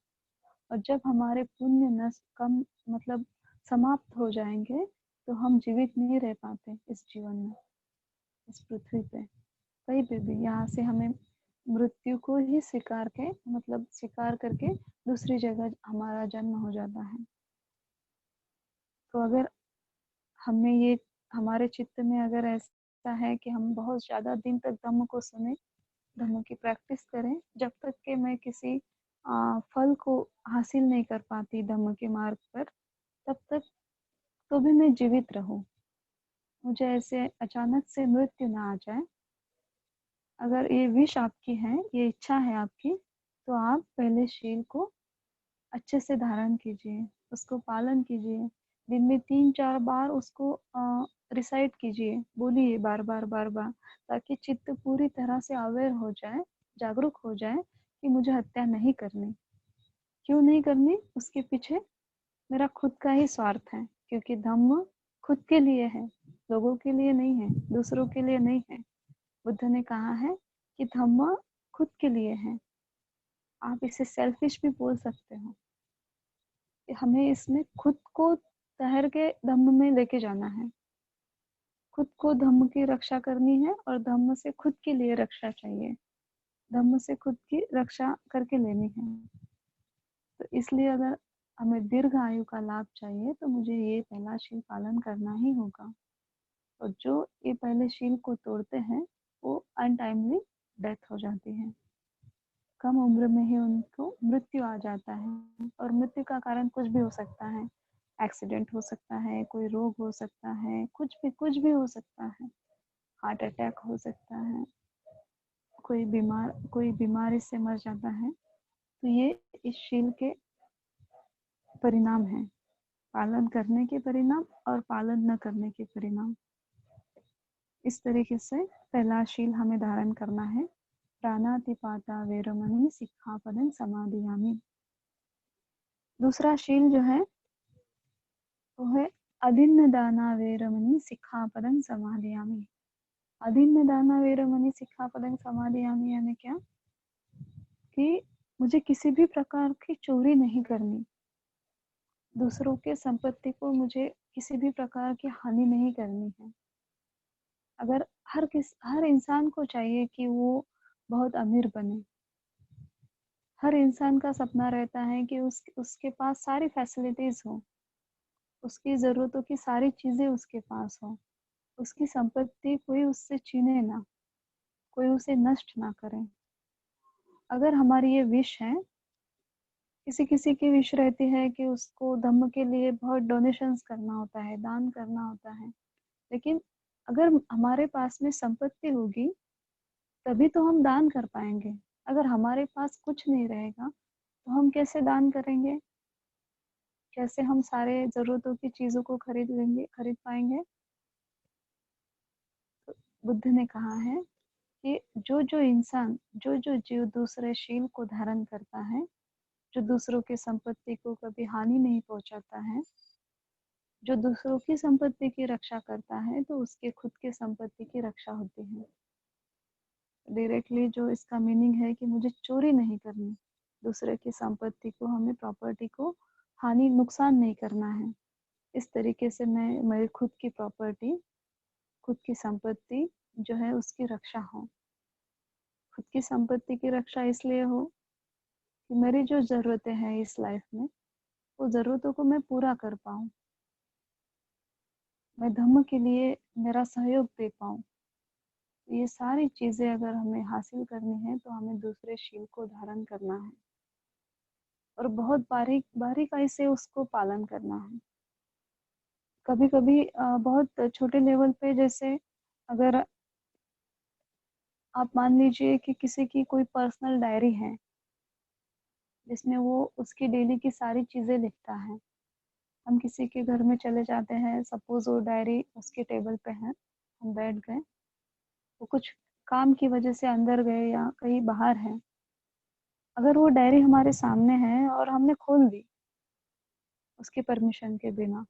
और जब हमारे पुण्य नस कम मतलब समाप्त हो जाएंगे तो हम जीवित नहीं रह पाते इस जीवन में, इस पृथ्वी पे कहीं पे भी। यहाँ से हमें मृत्यु को ही स्वीकार करके दूसरी जगह हमारा जन्म हो जाता है। तो अगर हमें ये हमारे चित्त में अगर ऐसा है कि हम बहुत ज्यादा दिन तक धम्म को सुने, धम्म की प्रैक्टिस करें, जब तक कि मैं किसी फल को हासिल नहीं कर पाती धम्म के मार्ग पर, तब तक तो भी मैं जीवित रहूं, मुझे ऐसे अचानक से मृत्यु ना आ जाए। अगर ये विश आपकी है, ये इच्छा है आपकी, तो आप पहले शील को अच्छे से धारण कीजिए, उसको पालन कीजिए। दिन में 3-4 बार उसको रिसाइट कीजिए, बोलिए बार बार बार बार, ताकि चित्त पूरी तरह से अवेयर हो जाए, जागरूक हो जाए कि मुझे हत्या नहीं करनी। क्यों नहीं करनी? उसके पीछे मेरा खुद का ही स्वार्थ है, क्योंकि धम्म खुद के लिए है, लोगों के लिए नहीं है, दूसरों के लिए नहीं है। बुद्ध ने कहा है कि धम्म खुद के लिए है। आप इसे सेल्फिश भी बोल सकते हो। हमें इसमें खुद को तैर के धम्म में लेके जाना है। खुद को धम्म की रक्षा करनी है और धम्म से खुद के लिए रक्षा चाहिए। धम्म से खुद की रक्षा करके लेनी है। तो इसलिए अगर हमें दीर्घ आयु का लाभ चाहिए तो मुझे ये पहला शील पालन करना ही होगा। और जो ये पहले शील को तोड़ते हैं वो अनटाइमली डेथ हो जाती है। कम उम्र में ही उनको मृत्यु आ जाता है। और मृत्यु का कारण कुछ भी हो सकता है। एक्सीडेंट हो सकता है, कोई रोग हो सकता है, कुछ भी हो सकता है। हार्ट अटैक हो सकता है, कोई बीमारी से मर जाता है। तो ये इस शील के परिणाम है, पालन करने के परिणाम और पालन न करने के परिणाम। इस तरीके से पहला शील हमें धारण करना है। प्राणातिपाता वेरमणि सिक्खापदं समादियामि। दूसरा शील जो है वो है अदिन्न दाना वेरमणि सिक्खापदं समादियामि। अदिन्न दाना वेरमणि सिक्खापदं समादियामि यानी क्या कि मुझे किसी भी प्रकार की चोरी नहीं करनी। दूसरों के संपत्ति को मुझे किसी भी प्रकार की हानि नहीं करनी है। अगर हर इंसान को चाहिए कि वो बहुत अमीर बने। हर इंसान का सपना रहता है कि उसके पास सारी फैसिलिटीज हो, उसकी ज़रूरतों की सारी चीज़ें उसके पास हो, उसकी संपत्ति कोई उससे छीने ना, कोई उसे नष्ट ना करे। अगर हमारी ये विश है, किसी किसी की विश रहती है कि उसको धम्म के लिए बहुत डोनेशंस करना होता है, दान करना होता है। लेकिन अगर हमारे पास में संपत्ति होगी तभी तो हम दान कर पाएंगे। अगर हमारे पास कुछ नहीं रहेगा तो हम कैसे दान करेंगे? कैसे हम सारे जरूरतों की चीजों को खरीद पाएंगे? तो बुद्ध ने कहा है कि जो इंसान जो जीव दूसरे शील को धारण करता है, जो दूसरों की संपत्ति को कभी हानि नहीं पहुंचाता है, जो दूसरों की संपत्ति की रक्षा करता है, तो उसके खुद की संपत्ति की रक्षा होती है। डायरेक्टली जो इसका मीनिंग है कि मुझे चोरी नहीं करनी, दूसरे की संपत्ति को, हमें प्रॉपर्टी को हानि नुकसान नहीं करना है। इस तरीके से मैं मेरी खुद की प्रॉपर्टी, खुद की संपत्ति जो है उसकी रक्षा हो। खुद की संपत्ति की रक्षा इसलिए हो कि मेरी जो ज़रूरतें हैं इस लाइफ में, वो ज़रूरतों को मैं पूरा कर पाऊँ। मैं धम्म के लिए मेरा सहयोग दे पाऊँ। ये सारी चीज़ें अगर हमें हासिल करनी है तो हमें दूसरे शील को धारण करना है और बहुत बारीकाई से उसको पालन करना है। कभी कभी बहुत छोटे लेवल पे, जैसे अगर आप मान लीजिए कि किसी की कोई पर्सनल डायरी है जिसमें वो उसकी डेली की सारी चीज़ें लिखता है। हम किसी के घर में चले जाते हैं, सपोज वो डायरी उसके टेबल पे है, हम बैठ गए, वो कुछ काम की वजह से अंदर गए या कहीं बाहर है। अगर वो डायरी हमारे सामने है और हमने खोल दी उसकी परमिशन के बिना,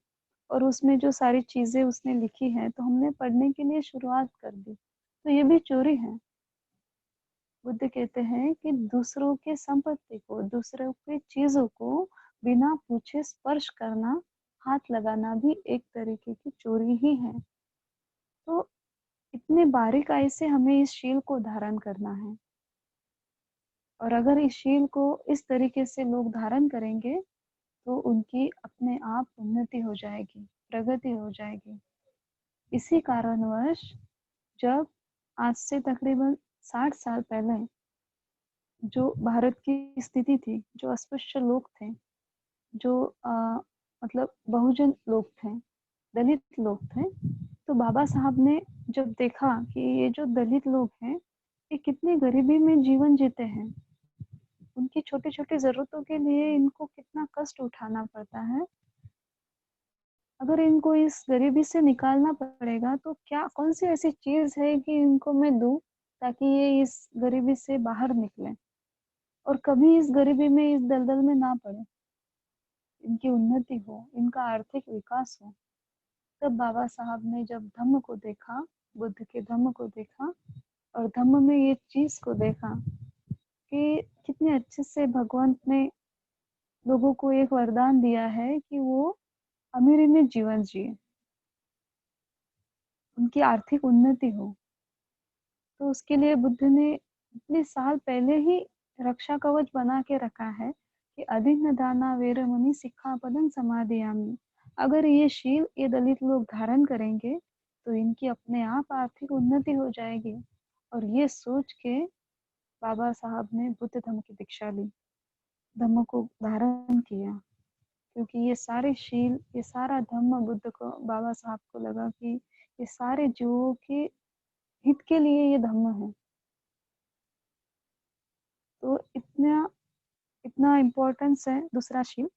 और उसमें जो सारी चीज़ें उसने लिखी हैं तो हमने पढ़ने के लिए शुरुआत कर दी, तो ये भी चोरी है। बुद्ध कहते हैं कि दूसरों के संपत्ति को, दूसरों की चीज़ों को बिना पूछे स्पर्श करना, हाथ लगाना भी एक तरीके की चोरी ही है। तो इतने बारीकाई से हमें इस शील को धारण करना है। और अगर इस शील को इस तरीके से लोग धारण करेंगे तो उनकी अपने आप उन्नति हो जाएगी, प्रगति हो जाएगी। इसी कारणवश जब आज से तकरीबन 60 साल पहले जो भारत की स्थिति थी, जो अस्पृश्य लोग थे, जो मतलब बहुजन लोग थे, दलित लोग थे, तो बाबा साहब ने जब देखा कि ये जो दलित लोग हैं ये कितनी गरीबी में जीवन जीते हैं, उनकी छोटी छोटी जरूरतों के लिए इनको कितना कष्ट उठाना पड़ता है, अगर इनको इस गरीबी से निकालना पड़ेगा तो क्या कौन सी ऐसी चीज है कि इनको मैं दूं ताकि ये इस गरीबी से बाहर निकले और कभी इस गरीबी में, इस दलदल में ना पड़े, इनकी उन्नति हो, इनका आर्थिक विकास हो। तब बाबा साहब ने जब धम्म को देखा, बुद्ध के धम्म को देखा और धम्म में ये चीज को देखा कि कितने अच्छे से भगवंत ने लोगों को एक वरदान दिया है कि वो अमीरी में जीवन जिए, उनकी आर्थिक उन्नति हो। तो उसके लिए बुद्ध ने इतने साल पहले ही रक्षा कवच बना के रखा है कि अधिन्न दाना वेरमणि सिक्खापदं समादियामि। अगर ये शील ये दलित लोग धारण करेंगे तो इनकी अपने आप आर्थिक उन्नति हो जाएगी। और ये सोच के बाबा साहब ने बुद्ध धम्म की दीक्षा ली, धम्म को धारण किया, क्योंकि ये सारे शील ये सारा धम्म बुद्ध को बाबा साहब को लगा कि ये सारे जीवों के हित के लिए ये धम्म है। तो इतना इतना इम्पोर्टेंस है दूसरा शील,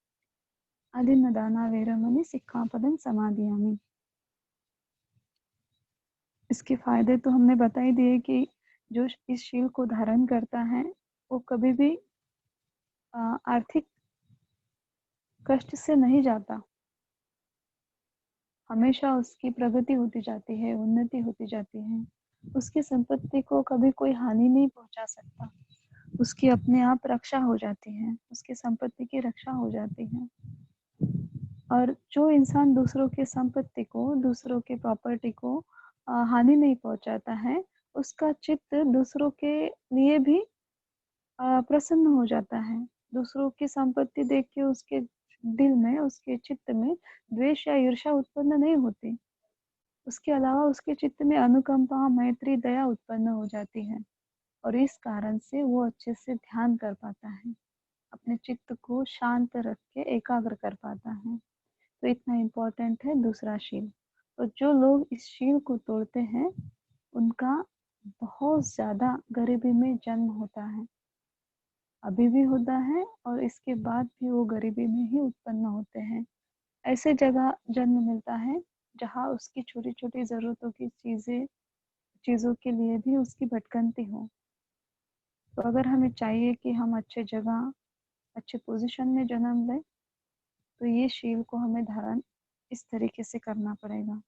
अधिन्न दाना वेरमणि सिक्खापदं समादियामि। इसके फायदे तो हमने बता ही दिए कि जो इस शील को धारण करता है वो कभी भी आर्थिक कष्ट से नहीं जाता, हमेशा उसकी प्रगति होती जाती है, उन्नति होती जाती है। उसकी संपत्ति को कभी कोई हानि नहीं पहुंचा सकता, उसकी अपने आप रक्षा हो जाती है, उसकी संपत्ति की रक्षा हो जाती है। और जो इंसान दूसरों की संपत्ति को, दूसरों के प्रॉपर्टी को हानि नहीं पहुंचाता है, उसका चित्त दूसरों के लिए भी प्रसन्न हो जाता है। दूसरों की संपत्ति देख के उसके दिल में, उसके चित्त में द्वेष या ईर्ष्या उत्पन्न नहीं होती। उसके अलावा उसके चित्त में अनुकंपा, मैत्री, दया उत्पन्न हो जाती है और इस कारण से वो अच्छे से ध्यान कर पाता है, अपने चित्त को शांत रख के एकाग्र कर पाता है। तो इतना इम्पोर्टेंट है दूसरा शील। और जो लोग इस शील को तोड़ते हैं उनका बहुत ज्यादा गरीबी में जन्म होता है, अभी भी होता है और इसके बाद भी वो गरीबी में ही उत्पन्न होते हैं। ऐसे जगह जन्म मिलता है जहाँ उसकी छोटी छोटी जरूरतों की चीजों के लिए भी उसकी भटकंती हो। तो अगर हमें चाहिए कि हम अच्छे जगह, अच्छे पोजीशन में जन्म लें तो ये शील को हमें धारण इस तरीके से करना पड़ेगा।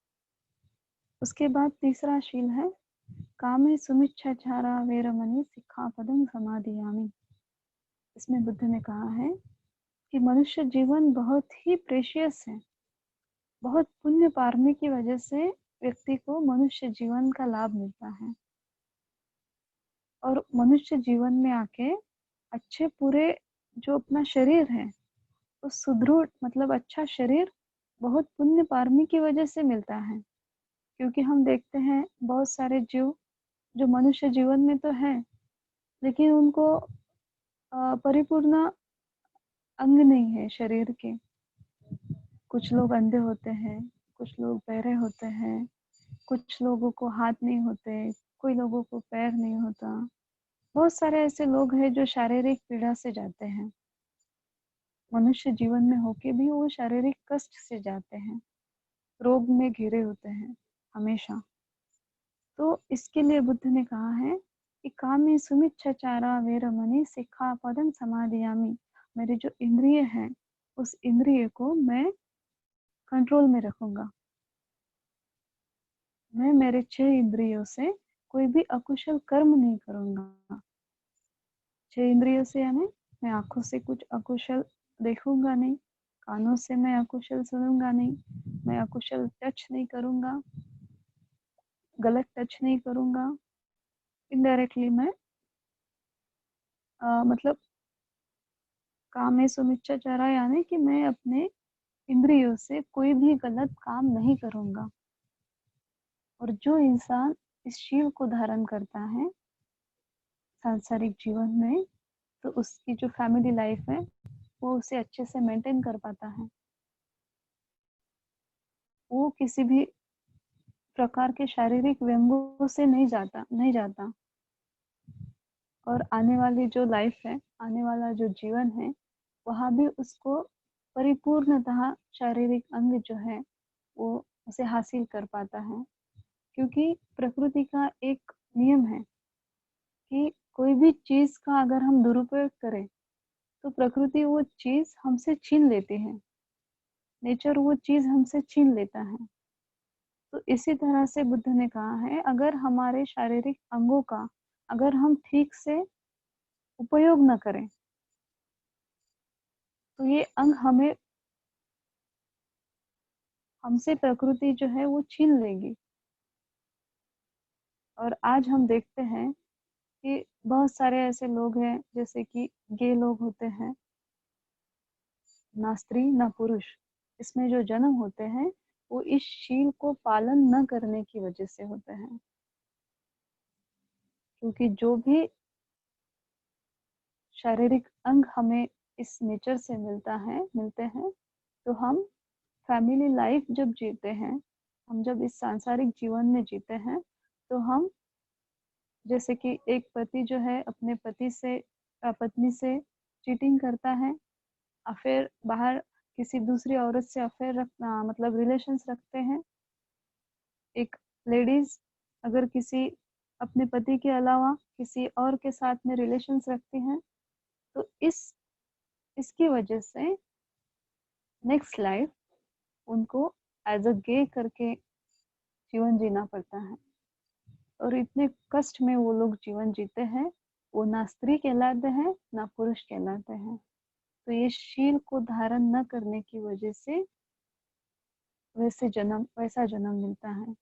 उसके बाद तीसरा शील है कामे सुमिच्छाचारा वेरमणि सिक्खापदं समादियामि। इसमें बुद्ध ने कहा है कि मनुष्य जीवन बहुत ही प्रेशियस है, बहुत पुण्य पारमी की वजह से व्यक्ति को मनुष्य जीवन का लाभ मिलता है। और मनुष्य जीवन में आके अच्छे पूरे जो अपना शरीर है उस सुदृढ़ मतलब अच्छा शरीर बहुत पुण्य पारमी की वजह से मिलता है। क्योंकि हम देखते हैं बहुत सारे जीव जो मनुष्य जीवन में तो है लेकिन उनको परिपूर्ण अंग नहीं है शरीर के। कुछ लोग अंधे होते हैं, कुछ लोग बहरे होते हैं, कुछ लोगों को हाथ नहीं होते, कोई लोगों को पैर नहीं होता। बहुत सारे ऐसे लोग हैं जो शारीरिक पीड़ा से जाते हैं, मनुष्य जीवन में होके भी वो शारीरिक कष्ट से जाते हैं, रोग में घिरे होते हैं हमेशा। तो इसके लिए बुद्ध ने कहा है कि कामे सुमिच्छाचारा वेरमणि सिक्खापदं समादियामि। मेरी जो इंद्रिय है उस इंद्रिय को मैं कंट्रोल में रखूंगा। मैं मेरे 6 इंद्रियों से कोई भी अकुशल कर्म नहीं करूंगा। 6 इंद्रियों से यानी मैं आंखों से कुछ अकुशल देखूंगा नहीं, कानों से मैं अकुशल सुनूंगा नहीं, मैं अकुशल टच नहीं करूंगा, गलत टच नहीं करूंगा। इनडायरेक्टली मैं मतलब कामे सुमिच्छाचारा यानी कि मैं अपने इंद्रियों से कोई भी गलत काम नहीं करूंगा। और जो इंसान इस शील को धारण करता है सांसारिक जीवन में तो उसकी जो फैमिली लाइफ है वो उसे अच्छे से मेंटेन कर पाता है। वो किसी भी प्रकार के शारीरिक व्यंगों से नहीं जाता। और आने वाली जो लाइफ है, आने वाला जो जीवन है, वहाँ भी उसको परिपूर्णतः शारीरिक अंग जो है वो उसे हासिल कर पाता है। क्योंकि प्रकृति का एक नियम है कि कोई भी चीज का अगर हम दुरुपयोग करें तो प्रकृति वो चीज हमसे छीन लेती है, नेचर वो चीज हमसे छीन लेता है। तो इसी तरह से बुद्ध ने कहा है, अगर हमारे शारीरिक अंगों का अगर हम ठीक से उपयोग न करें तो ये अंग हमसे प्रकृति जो है वो छीन लेगी। और आज हम देखते हैं कि बहुत सारे ऐसे लोग हैं, जैसे कि गे लोग होते हैं, ना स्त्री ना पुरुष, इसमें जो जन्म होते हैं वो इस शील को पालन न करने की वजह से होते हैं। क्योंकि जो भी शारीरिक अंग हमें इस नेचर से मिलते हैं, तो हम फैमिली लाइफ जब जीते हैं, हम जब इस सांसारिक जीवन में जीते हैं, तो हम जैसे कि एक पति जो है अपने पत्नी से चीटिंग करता है, अफेयर बाहर किसी दूसरी औरत से अफेयर रखना मतलब रिलेशंस रखते हैं। एक लेडीज अगर किसी अपने पति के अलावा किसी और के साथ में रिलेशंस रखती हैं, तो इसकी वजह से नेक्स्ट लाइफ उनको एज अ गे करके जीवन जीना पड़ता है। और इतने कष्ट में वो लोग जीवन जीते हैं, वो ना स्त्री कहलाते हैं ना पुरुष कहलाते हैं। तो ये शील को धारण न करने की वजह से वैसा जन्म मिलता है।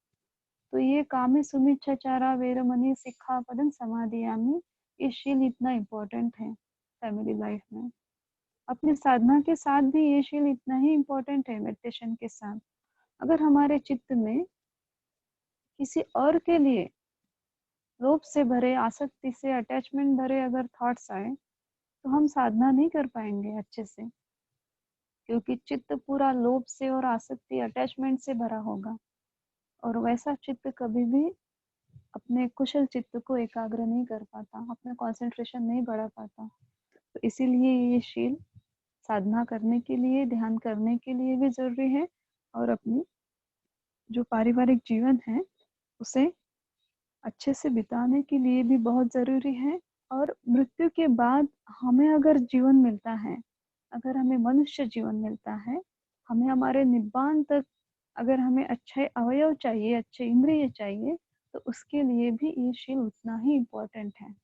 तो ये कामे सुमिच्छाचारा वेरमणि सिक्खापदं समादियामि, ये शील इतना इम्पोर्टेंट है फैमिली लाइफ में। अपनी साधना के साथ भी ये शील इतना ही इम्पोर्टेंट है, मेडिटेशन के साथ। अगर हमारे चित्त में किसी और के लिए लोभ से भरे, आसक्ति से अटैचमेंट भरे अगर थॉट्स आए, तो हम साधना नहीं कर पाएंगे अच्छे से, क्योंकि चित्त पूरा लोभ से और आसक्ति अटैचमेंट से भरा होगा। और वैसा चित्त कभी भी अपने कुशल चित्त को एकाग्र नहीं कर पाता, अपना कंसंट्रेशन नहीं बढ़ा पाता। तो इसीलिए ये शील साधना करने के लिए, ध्यान करने के लिए भी जरूरी है, और अपनी जो पारिवारिक जीवन है उसे अच्छे से बिताने के लिए भी बहुत जरूरी है। और मृत्यु के बाद हमें अगर जीवन मिलता है, अगर हमें मनुष्य जीवन मिलता है, हमें हमारे निब्बान तक अगर हमें अच्छे अवयव चाहिए, अच्छे इंद्रिय चाहिए, तो उसके लिए भी ये शील उतना ही इम्पोर्टेंट है।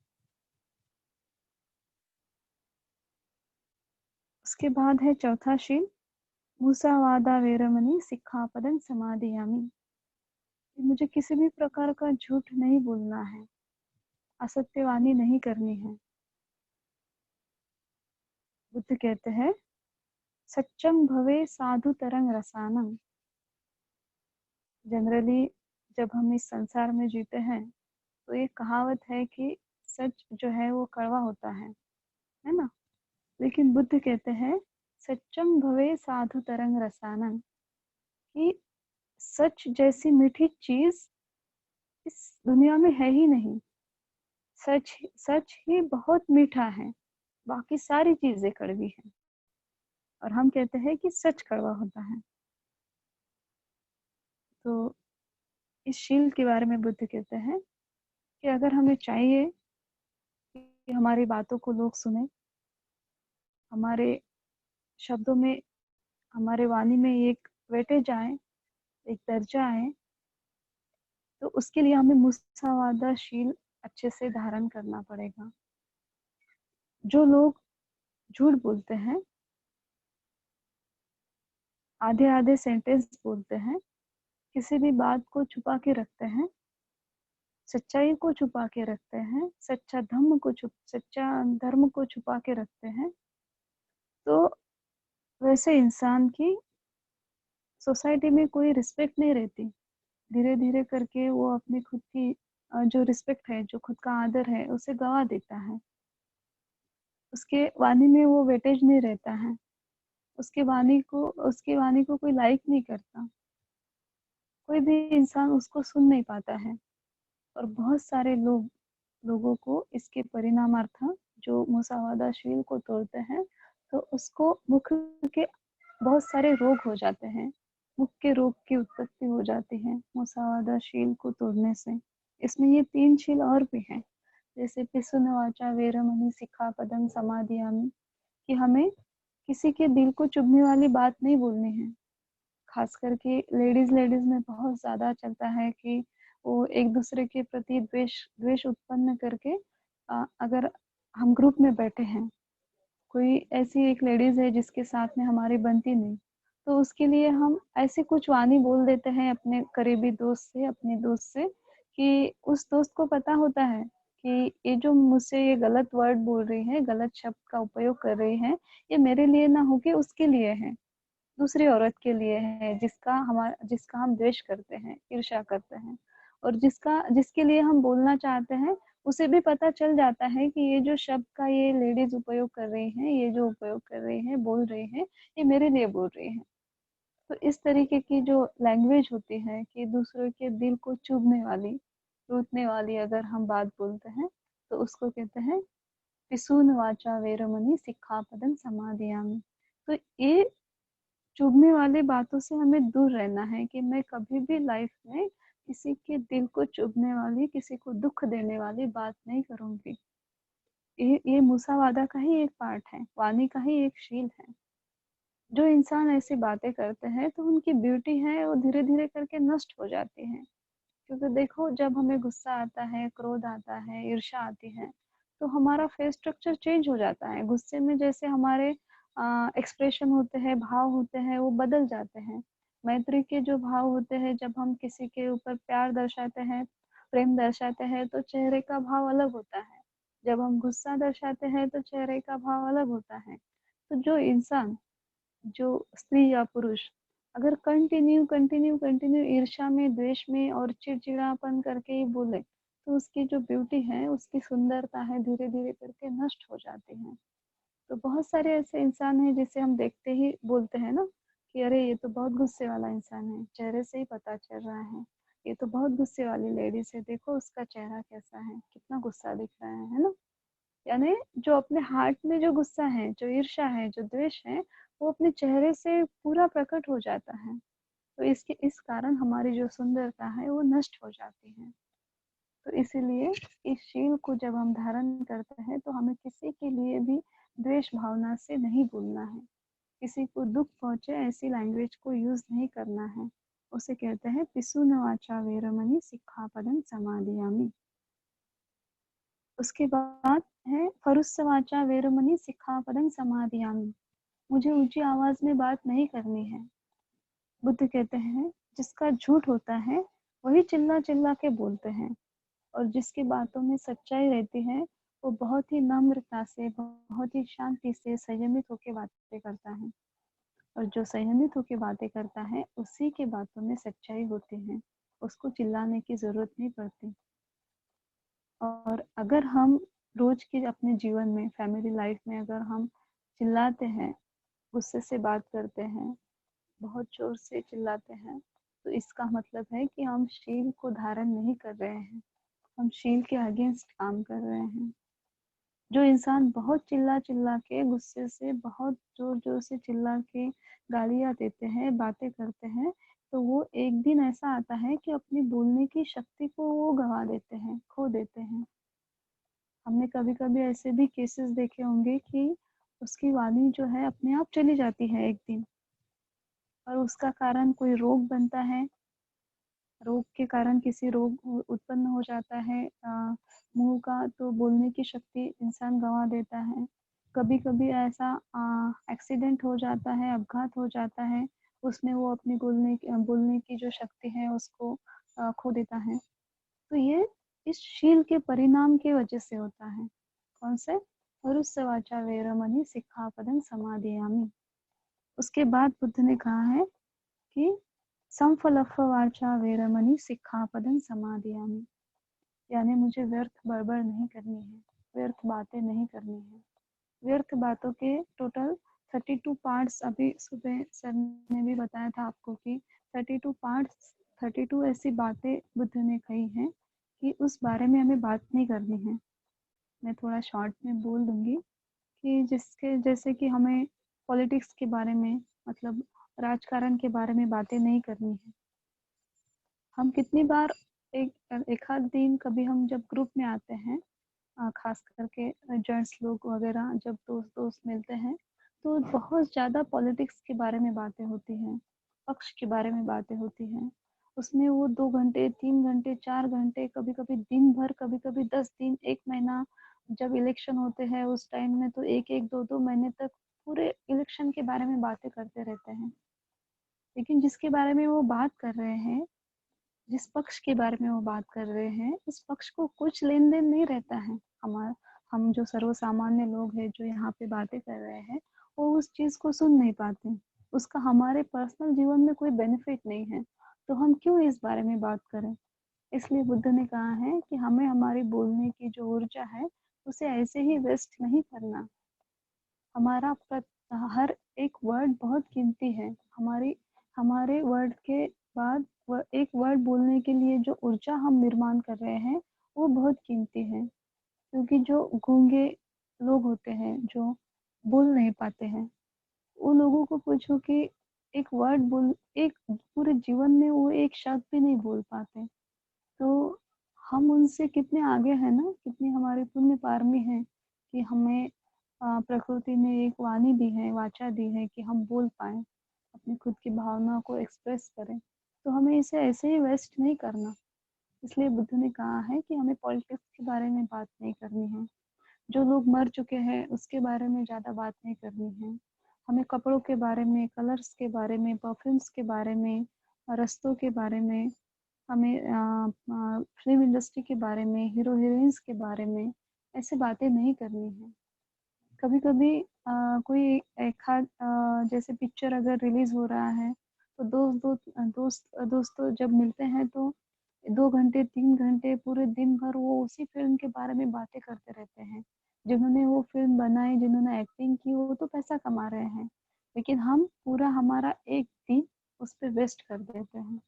उसके बाद है चौथा शील, मुसावादा वेरमणि सिक्खापदं समादियामि। मुझे किसी भी प्रकार का झूठ नहीं बोलना है, असत्यवाणी नहीं करनी है। बुद्ध कहते हैं, सच्चम भवे साधु तरंग रसानम। जनरली जब हम इस संसार में जीते हैं, तो ये कहावत है कि सच जो है वो कड़वा होता है ना। लेकिन बुद्ध कहते हैं, सच्चम भवे साधु तरंग रसानम, कि सच जैसी मीठी चीज इस दुनिया में है ही नहीं। सच सच ही बहुत मीठा है, बाकी सारी चीजें कड़वी हैं। और हम कहते हैं कि सच कड़वा होता है। तो इस शील के बारे में बुद्ध कहते हैं कि अगर हमें चाहिए कि हमारी बातों को लोग सुने, हमारे शब्दों में, हमारे वाणी में एक वेटेज आए, एक दर्जा आए, तो उसके लिए हमें मुसावादाशील अच्छे से धारण करना पड़ेगा। जो लोग झूठ बोलते हैं, आधे आधे सेंटेंस बोलते हैं, किसी भी बात को छुपा के रखते हैं, सच्चाई को छुपा के रखते हैं, सच्चा धर्म को छुपा के रखते हैं, तो वैसे इंसान की सोसाइटी में कोई रिस्पेक्ट नहीं रहती। धीरे धीरे करके वो अपनी खुद की जो रिस्पेक्ट है, जो खुद का आदर है, उसे गवा देता है। उसके वाणी में वो वेटेज नहीं रहता है, उसकी वाणी को कोई लाइक नहीं करता, कोई भी इंसान उसको सुन नहीं पाता है। और बहुत सारे लोगों को इसके परिणामार्थ, जो मुसावादाशील को तोड़ते हैं, तो उसको मुख के बहुत सारे रोग हो जाते हैं, मुख के रोग की उत्पत्ति हो जाती है मुसावादाशील को तोड़ने से। इसमें ये 3 शील और भी हैं, जैसे पिसुन वाचा वेरमणि सिक्खापदं समादियामि, कि हमें किसी के दिल को चुभने वाली बात नहीं बोलनी है, खास करके लेडीज में बहुत ज़्यादा चलता है कि वो एक दूसरे के प्रति द्वेष द्वेष उत्पन्न करके अगर हम ग्रुप में बैठे हैं, कोई ऐसी एक लेडीज़ है जिसके साथ में हमारी बनती नहीं, तो उसके लिए हम ऐसी कुछ वाणी बोल देते हैं अपने करीबी दोस्त से, अपने दोस्त से, कि उस दोस्त को पता होता है कि ये जो मुझसे ये गलत वर्ड बोल रही है, गलत शब्द का उपयोग कर रही है, ये मेरे लिए ना होके उसके लिए है, दूसरी औरत के लिए है, जिसका हम द्वेष करते हैं, ईर्ष्या करते हैं, और जिसके लिए हम बोलना चाहते हैं, उसे भी पता चल जाता है कि ये जो शब्द का ये लेडीज उपयोग कर रही हैं, ये जो उपयोग कर रही हैं, बोल रही हैं, ये मेरे लिए बोल रही हैं। तो इस तरीके की जो लैंग्वेज होती है कि दूसरों के दिल को चुभने वाली, टूटने वाली अगर हम बात बोलते हैं, तो उसको कहते हैं पिसून वाचा वेरमणि सिक्खापदं समादियामि। तो ये चुभने वाली बातों से हमें दूर रहना है कि मैं कभी भी लाइफ में किसी के दिल को चुभने वाली, किसी को दुख देने वाली बात नहीं करूंगी। ये मूसावादा का ही एक पार्ट है, वाणी का ही एक शील है। जो इंसान ऐसी बातें करते हैं तो उनकी ब्यूटी है वो धीरे धीरे करके नष्ट हो जाती है। क्योंकि देखो, जब हमें गुस्सा आता है, क्रोध आता है, ईर्ष्या आती है, तो हमारा फेस स्ट्रक्चर चेंज हो जाता है। गुस्से में जैसे हमारे एक्सप्रेशन होते हैं, भाव होते हैं, वो बदल जाते हैं। मैत्री के जो भाव होते हैं, जब हम किसी के ऊपर प्यार दर्शाते हैं, प्रेम दर्शाते हैं, तो चेहरे का भाव अलग होता है। जब हम गुस्सा दर्शाते हैं तो चेहरे का भाव अलग होता है। तो जो इंसान, जो स्त्री या पुरुष अगर कंटिन्यू कंटिन्यू कंटिन्यू ईर्ष्या में, द्वेष में और चिड़चिड़ापन करके ही बोले, तो उसकी जो ब्यूटी है, उसकी सुंदरता है, धीरे धीरे करके नष्ट हो जाती है। तो बहुत सारे ऐसे इंसान हैं जिसे हम देखते ही बोलते हैं ना कि अरे ये तो बहुत गुस्से वाला इंसान है, चेहरे से ही पता चल रहा है, ये तो बहुत गुस्से वाली लेडीज है, देखो उसका चेहरा कैसा है, कितना गुस्सा दिख रहा है ना। यानी जो अपने हार्ट में जो गुस्सा है, जो ईर्ष्या है, जो द्वेष है, वो अपने चेहरे से पूरा प्रकट हो जाता है। तो इस कारण हमारी जो सुंदरता है वो नष्ट हो जाती है। तो इसीलिए इस शील को जब हम धारण करते हैं तो हमें किसी के लिए भी द्वेष भावना से नहीं बोलना है, किसी को दुख पहुंचे ऐसी लैंग्वेज को यूज नहीं करना है। उसे कहते हैं पिसुन वाचा वेरमणि सिक्खापदं समादियामि। उसके बाद है फरुस्स वाचा वेरमणि सिक्खापदं समादियामि। मुझे ऊंची आवाज में बात नहीं करनी है। बुद्ध कहते हैं जिसका झूठ होता है वही चिल्ला चिल्ला के बोलते हैं, और जिसकी बातों में सच्चाई रहती है वो बहुत ही नम्रता से, बहुत ही शांति से, संयमित होकर बातें करता है। और जो संयमित होकर बातें करता है उसी की बातों में सच्चाई होती है, उसको चिल्लाने की जरूरत नहीं पड़ती। और अगर हम रोज के अपने जीवन में, फैमिली लाइफ में अगर हम चिल्लाते हैं, गुस्से से बात करते हैं, बहुत जोर से चिल्लाते हैं, तो इसका मतलब है कि हम शील को धारण नहीं कर रहे हैं, हम शील के अगेंस्ट काम कर रहे हैं। जो इंसान बहुत चिल्ला चिल्ला के, गुस्से से बहुत जोर जोर से चिल्ला के गालियां देते हैं, बातें करते हैं, तो वो एक दिन ऐसा आता है कि अपनी बोलने की शक्ति को वो गवा देते हैं, खो देते हैं। हमने कभी कभी ऐसे भी केसेस देखे होंगे कि उसकी वाणी जो है अपने आप चली जाती है एक दिन, और उसका कारण कोई रोग बनता है, रोग के कारण किसी रोग उत्पन्न हो जाता है मुंह का, तो बोलने की शक्ति इंसान गंवा देता है। कभी कभी ऐसा एक्सीडेंट हो जाता है, अपघात हो जाता है, उसमें वो अपनी बोलने की जो शक्ति है उसको खो देता है। तो ये इस शील के परिणाम की वजह से होता है। कौन से? हरुस्स वाचा वेरमणि सिक्खापदं समादियामि। उसके बाद बुद्ध ने कहा है कि संफलफ्फ वाचा वेरमणि सिक्खापदं समादियामि। यानी मुझे व्यर्थ बड़बड़ नहीं करनी है, व्यर्थ बातें नहीं करनी है। व्यर्थ बातों के टोटल 32 पार्ट्स, अभी सुबह सर ने भी बताया था आपको कि 32 पार्ट्स, 32 ऐसी बातें बुद्ध ने कही हैं कि उस बारे में हमें बात नहीं करनी है। मैं थोड़ा शॉर्ट में बोल दूंगी कि जिसके जैसे कि हमें पॉलिटिक्स के बारे में, मतलब राजकारण के बारे में बातें नहीं करनी है। हम कितनी बार एक आध दिन कभी हम जब ग्रुप में आते हैं, खास करके जेंट्स लोग वगैरह जब दोस्त दोस्त मिलते हैं, तो बहुत ज़्यादा पॉलिटिक्स के बारे में बातें होती हैं। पक्ष के बारे में बातें होती हैं। उसमें वो 2 घंटे, 3 घंटे, 4 घंटे, कभी-कभी दिन भर, कभी-कभी 10 दिन, 1 महीना, जब इलेक्शन होते हैं उस टाइम में तो 1-1, 2-2 महीने तक पूरे इलेक्शन के बारे में बातें करते रहते हैं। लेकिन जिसके बारे में वो बात कर रहे हैं, जिस पक्ष के बारे में वो बात कर रहे हैं, उस पक्ष को कुछ लेन-देन नहीं रहता है। हमारा हम जो सर्वसामान्य लोग हैं, जो यहाँ पे बातें कर रहे हैं, वो उस चीज़ को सुन नहीं पाते। उसका हमारे पर्सनल जीवन में कोई बेनिफिट नहीं है, तो हम क्यों इस बारे में बात करें? इसलिए बुद्ध ने कहा है कि हमें हमारी बोलने की जो ऊर्जा है, उसे ऐसे ही वेस्ट नहीं करना। हमारा हर एक वर्ड बहुत कीमती है। हमारे वर्ड के बाद एक वर्ड बोलने के लिए जो ऊर्जा हम निर्माण कर रहे हैं, वो बहुत कीमती है। क्योंकि जो गूंगे लोग होते हैं, जो बोल नहीं पाते हैं, उन लोगों को पूछो कि एक पूरे जीवन में वो एक शब्द भी नहीं बोल पाते। तो हम उनसे कितने आगे हैं ना, कितनी हमारी पुण्य पारमी है कि हमें प्रकृति ने एक वाणी दी है, वाचा दी है कि हम बोल पाए, अपनी खुद की भावना को एक्सप्रेस करें। तो हमें इसे ऐसे ही वेस्ट नहीं करना। इसलिए बुद्ध ने कहा है कि हमें पॉलिटिक्स के बारे में बात नहीं करनी है, जो लोग मर चुके हैं उसके बारे में ज़्यादा बात नहीं करनी है। हमें कपड़ों के बारे में, कलर्स के बारे में, परफ्यूम्स के बारे में, रास्तों के बारे में, हमें फिल्म इंडस्ट्री के बारे में, हीरो हीरोइंस के बारे में ऐसे बातें नहीं करनी है। कभी-कभी कोई एक आध जैसे पिक्चर अगर रिलीज़ हो रहा है, तो दोस्तों जब मिलते हैं तो 2 घंटे, 3 घंटे, पूरे दिन भर वो उसी फ़िल्म के बारे में बातें करते रहते हैं। जिन्होंने वो फ़िल्म बनाई, जिन्होंने एक्टिंग की, वो तो पैसा कमा रहे हैं, लेकिन हम पूरा हमारा एक दिन उस पे वेस्ट कर देते हैं।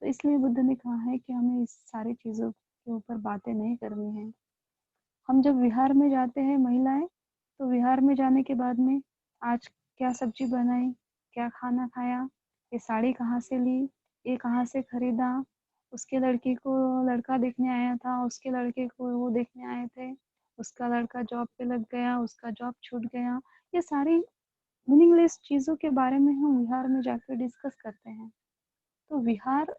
तो इसलिए बुद्ध ने कहा है कि हमें इस सारी चीज़ों के ऊपर बातें नहीं करनी है। हम जब विहार में जाते हैं महिलाएं, तो विहार में जाने के बाद में आज क्या सब्जी बनाई, क्या खाना खाया, ये साड़ी कहाँ से ली, ये कहाँ से खरीदा, उसके लड़की को लड़का देखने आया था, उसके लड़के को वो देखने आए थे, उसका लड़का जॉब पे लग गया, उसका जॉब छूट गया, ये सारी मीनिंगलेस चीज़ों के बारे में हम विहार में जाकर डिस्कस करते हैं। तो विहार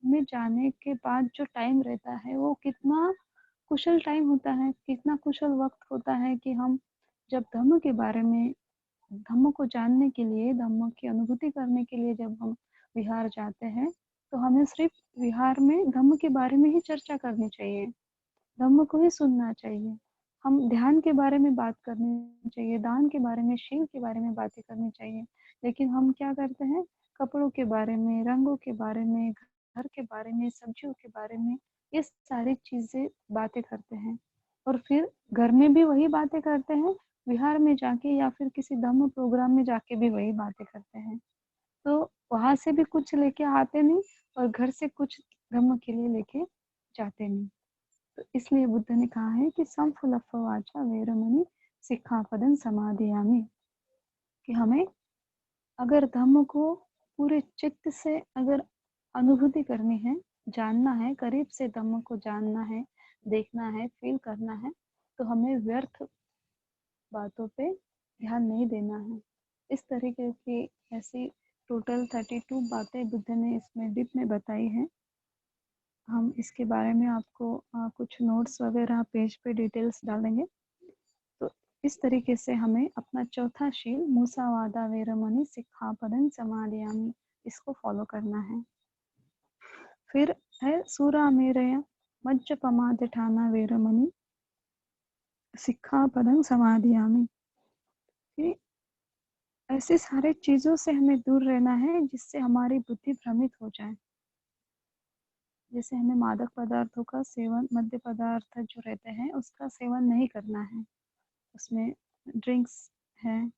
में जाने के बाद जो टाइम रहता है वो कितना कुशल टाइम होता है, कितना कुशल वक्त होता है कि हम जब धम्म के बारे में, धम्म को जानने के लिए, धम्म की अनुभूति करने के लिए जब हम विहार जाते हैं, तो हमें सिर्फ विहार में धम्म के बारे में ही चर्चा करनी चाहिए, धम्म को ही सुनना चाहिए। हम ध्यान के बारे में बात करनी चाहिए, दान के बारे में, शील के बारे में बातें करनी चाहिए। लेकिन हम क्या करते हैं, कपड़ों के बारे में, रंगों के बारे में, घर के बारे में, सब्जियों के बारे में, ये सारी चीजें बातें करते हैं। और फिर घर में भी वही बातें करते हैं, विहार में जाके या फिर किसी धम्म प्रोग्राम में जाके भी वही बातें करते हैं। तो वहां से भी कुछ लेके आते नहीं और घर से कुछ धम्म के लिए लेके जाते नहीं। तो इसलिए बुद्ध ने कहा है कि संफलफवाचा वेरमणि सिक्खापदं समादियामि, कि हमें अगर धम्म को पूरे चित्त से अगर अनुभूति करनी है, जानना है, करीब से धम्म को जानना है, देखना है, फील करना है, तो हमें व्यर्थ बातों पे ध्यान नहीं देना है। इस तरीके की ऐसी टोटल 32 बातें बुद्ध ने इसमें डिप में बताई हैं। हम इसके बारे में आपको कुछ नोट्स वगैरह पेज पे डिटेल्स डालेंगे। तो इस तरीके से हमें अपना चौथा शील मुसावादा वेरमणि सिक्खापदं समादियामि, इसको फॉलो करना है। फिर है सूरामेरय मज्जपमादठाना वेरमणि सिक्खापदं समादियामि, कि ऐसे सारे चीजों से हमें दूर रहना है जिससे हमारी बुद्धि भ्रमित हो जाए। जैसे हमें मादक पदार्थों का सेवन, मद्य पदार्थ जो रहते हैं उसका सेवन नहीं करना है। उसमें ड्रिंक्स है,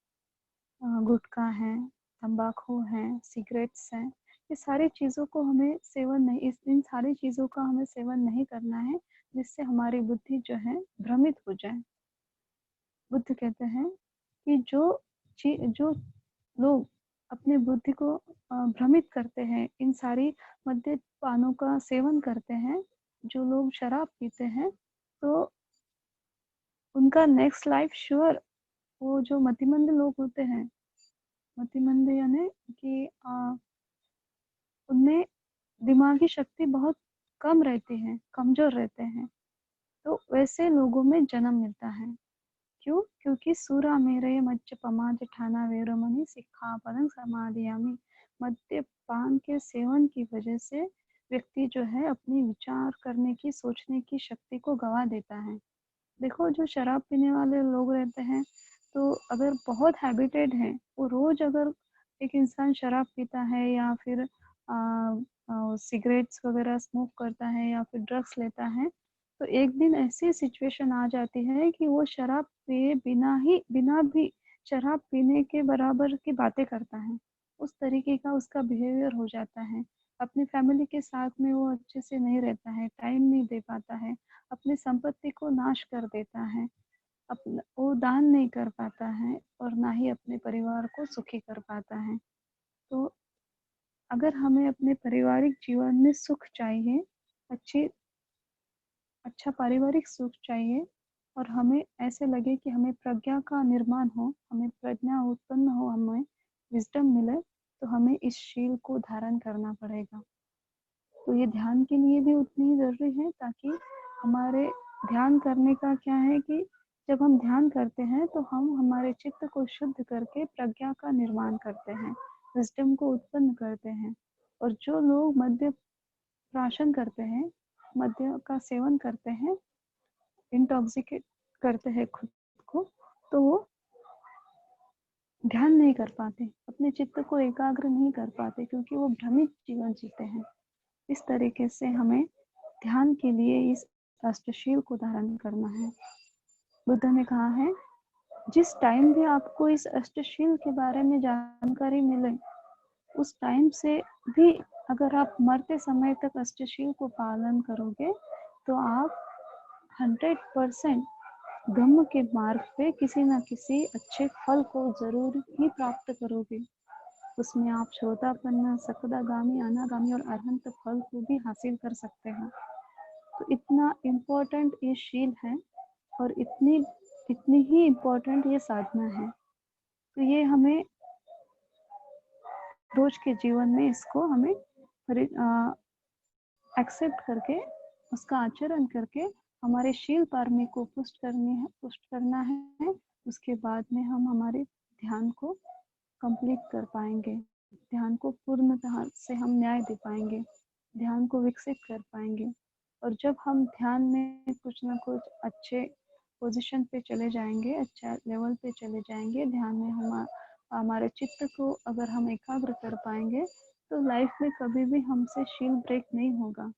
गुटखा है, तंबाकू है, सिगरेट्स हैं, ये सारी चीज़ों को हमें सेवन नहीं, इन सारी चीज़ों का हमें सेवन नहीं करना है जिससे हमारी बुद्धि जो है भ्रमित हो जाए। बुद्ध कहते हैं कि जो लोग अपनी बुद्धि को भ्रमित करते हैं, इन सारी मद्यपानों का सेवन करते हैं, जो लोग शराब पीते हैं, तो उनका नेक्स्ट लाइफ श्योर, वो जो मतिमंद लोग होते हैं, मतिमंद यानी कि दिमागी शक्ति बहुत कम रहती है, कमज़ोर रहते हैं, तो वैसे लोगों में जन्म मिलता है। क्यों? क्योंकि सूरामेरय मज्जपमाद ठाना वीरमणि सिक्खापदं समादियामि। मद्यपान के सेवन की वजह से व्यक्ति जो है अपनी विचार करने की, सोचने की शक्ति को गवा देता है। देखो जो शराब पीने वाले लोग रहते हैं, तो अगर बहुत हैबिटेड हैं, वो रोज़ अगर एक इंसान शराब पीता है या फिर सिगरेट्स वगैरह स्मोक करता है या फिर ड्रग्स लेता है, तो एक दिन ऐसी सिचुएशन आ जाती है कि वो शराब पिए बिना भी शराब पीने के बराबर की बातें करता है। उस तरीके का उसका बिहेवियर हो जाता है। अपनी फैमिली के साथ में वो अच्छे से नहीं रहता है, टाइम नहीं दे पाता है, अपनी संपत्ति को नाश कर देता है, अपना वो दान नहीं कर पाता है और ना ही अपने परिवार को सुखी कर पाता है। तो अगर हमें अपने पारिवारिक जीवन में सुख चाहिए, अच्छी अच्छा पारिवारिक सुख चाहिए और हमें ऐसे लगे कि हमें प्रज्ञा का निर्माण हो, हमें प्रज्ञा उत्पन्न हो, हमें विज़डम मिले, तो हमें इस शील को धारण करना पड़ेगा। तो ये ध्यान के लिए भी उतनी ही ज़रूरी है, ताकि हमारे ध्यान करने का क्या है कि जब हम ध्यान करते हैं तो हम हमारे चित्त को शुद्ध करके प्रज्ञा का निर्माण करते हैं, विज़डम को उत्पन्न करते हैं। और जो लोग मद्य प्राशन करते हैं, मद्य का सेवन करते हैं, इंटॉक्सिकेट करते हैं खुद को, तो वो ध्यान नहीं कर पाते, अपने चित्त को एकाग्र नहीं कर पाते, क्योंकि वो भ्रमित जीवन जीते हैं। इस तरीके से हमें ध्यान के लिए इस अष्टशील को धारण करना है। बुद्ध ने कहा है, जिस टाइम भी आपको इस अष्टशील के बारे में जानकारी मिले, उस टाइम से भी अगर आप मरते समय तक अष्टशील को पालन करोगे, तो आप 100% धम्म के मार्ग पे किसी न किसी अच्छे फल को जरूर ही प्राप्त करोगे। उसमें आप श्रोतापन्न, सकदागामी, अनागामी और अरहंत फल को भी हासिल कर सकते हैं। तो इतना इम्पोर्टेंट ये शील है और इतनी ही इम्पोर्टेंट ये साधना है। तो ये हमें रोज के जीवन में इसको हमें एक्सेप्ट करके, उसका आचरण करके हमारे शील पारमी को पुष्ट करना है। उसके बाद में हम हमारे ध्यान को कंप्लीट कर पाएंगे, ध्यान को पूर्णतः से हम न्याय दे पाएंगे, ध्यान को विकसित कर पाएंगे। और जब हम ध्यान में कुछ ना कुछ अच्छे पोजीशन पे चले जाएंगे, अच्छा लेवल पे चले जाएंगे, ध्यान में हम हमारे चित्त को अगर हम एकाग्र कर पाएंगे, तो लाइफ में कभी भी हमसे शील ब्रेक नहीं होगा।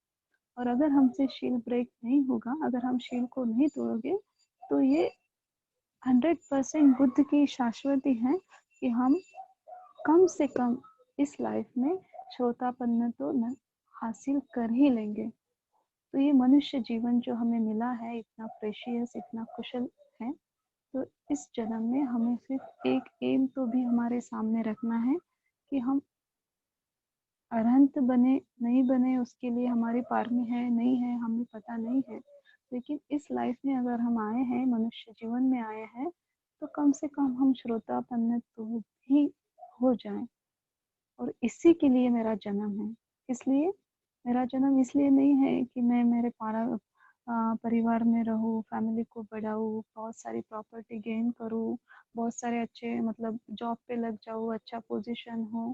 और अगर हमसे शील ब्रेक नहीं होगा, अगर हम शील को नहीं तोड़ोगे, तो ये 100% बुद्ध की शाश्वती है कि हम कम से कम इस लाइफ में श्रोतापन्न तो न हासिल कर ही लेंगे। तो ये मनुष्य जीवन जो हमें मिला है, इतना प्रेशियस, इतना कुशल है, तो इस जन्म में हमें सिर्फ एक एम तो भी हमारे सामने रखना है कि हम अरहंत बने नहीं बने, उसके लिए हमारी पारमी है नहीं है हमें पता नहीं है, लेकिन इस लाइफ में अगर हम आए हैं, मनुष्य जीवन में आए हैं, तो कम से कम हम श्रोतापन्न तो भी हो जाएं। और इसी के लिए मेरा जन्म है। इसलिए मेरा जन्म इसलिए नहीं है कि मैं मेरे परिवार में रहूँ, फैमिली को बढ़ाऊँ, बहुत सारी प्रॉपर्टी गेन करूँ, बहुत सारे अच्छे मतलब जॉब पे लग जाऊँ, अच्छा पोजीशन हो।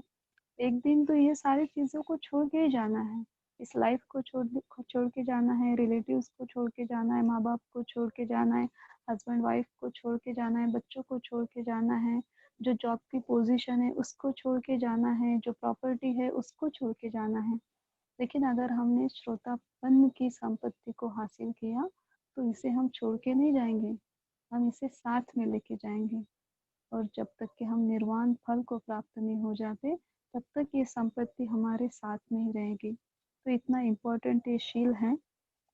एक दिन तो ये सारी चीज़ों को छोड़ के ही जाना है। इस लाइफ को छोड़ के जाना है, रिलेटिव्स को छोड़ के जाना है, माँ बाप को छोड़ के जाना है, हस्बैंड वाइफ को छोड़ के जाना है, बच्चों को छोड़ के जाना है, जो जॉब की पोजीशन है उसको छोड़ के जाना है, जो प्रॉपर्टी है उसको छोड़ के जाना है। लेकिन अगर हमने श्रोतापन्न की संपत्ति को हासिल किया, तो इसे हम छोड़ के नहीं जाएंगे, हम इसे साथ में लेके जाएंगे। और जब तक कि हम निर्वाण फल को प्राप्त नहीं हो जाते, तब तक ये संपत्ति हमारे साथ में ही रहेगी। तो इतना इम्पोर्टेंट ये शील है,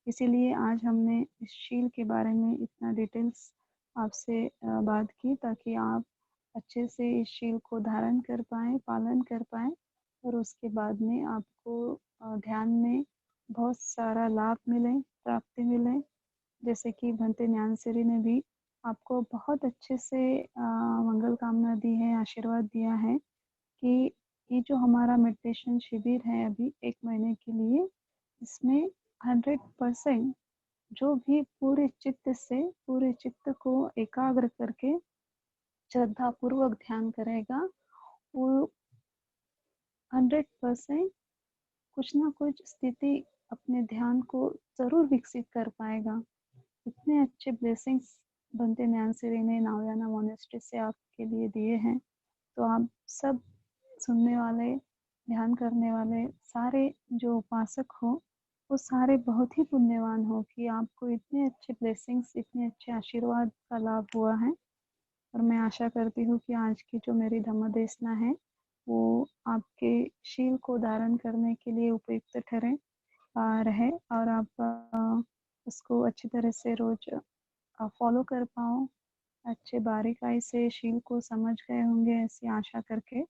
इसीलिए आज हमने इस शील के बारे में इतना डिटेल्स आपसे बात की, ताकि आप अच्छे से इस शील को धारण कर पाएँ, पालन कर पाएँ, और उसके बाद में आपको ध्यान में बहुत सारा लाभ मिले, प्राप्ति मिले। जैसे कि भंते ज्ञानसिरी ने भी आपको बहुत अच्छे से मंगल कामना दी है, आशीर्वाद दिया है कि ये जो हमारा मेडिटेशन शिविर है अभी 1 महीने के लिए, इसमें 100% जो भी पूरे चित्त को एकाग्र करके श्रद्धा पूर्वक ध्यान करेगा, वो 100% कुछ ना कुछ स्थिति अपने ध्यान को जरूर विकसित कर पाएगा। इतने अच्छे ब्लेसिंग्स बनते नैन्सी ने नावियाना मोनेस्ट्री से आपके लिए दिए हैं। तो आप सब सुनने वाले, ध्यान करने वाले सारे जो उपासक हो, वो सारे बहुत ही पुण्यवान हो कि आपको इतने अच्छे ब्लेसिंग्स, इतने अच्छे आशीर्वाद का लाभ हुआ है। और मैं आशा करती हूँ कि आज की जो मेरी धम्मदेशना है वो आपके शील को धारण करने के लिए उपयुक्त रहे और आप उसको अच्छी तरह से रोज फॉलो कर पाओ, अच्छे बारीकाई से शील को समझ गए होंगे ऐसी आशा करके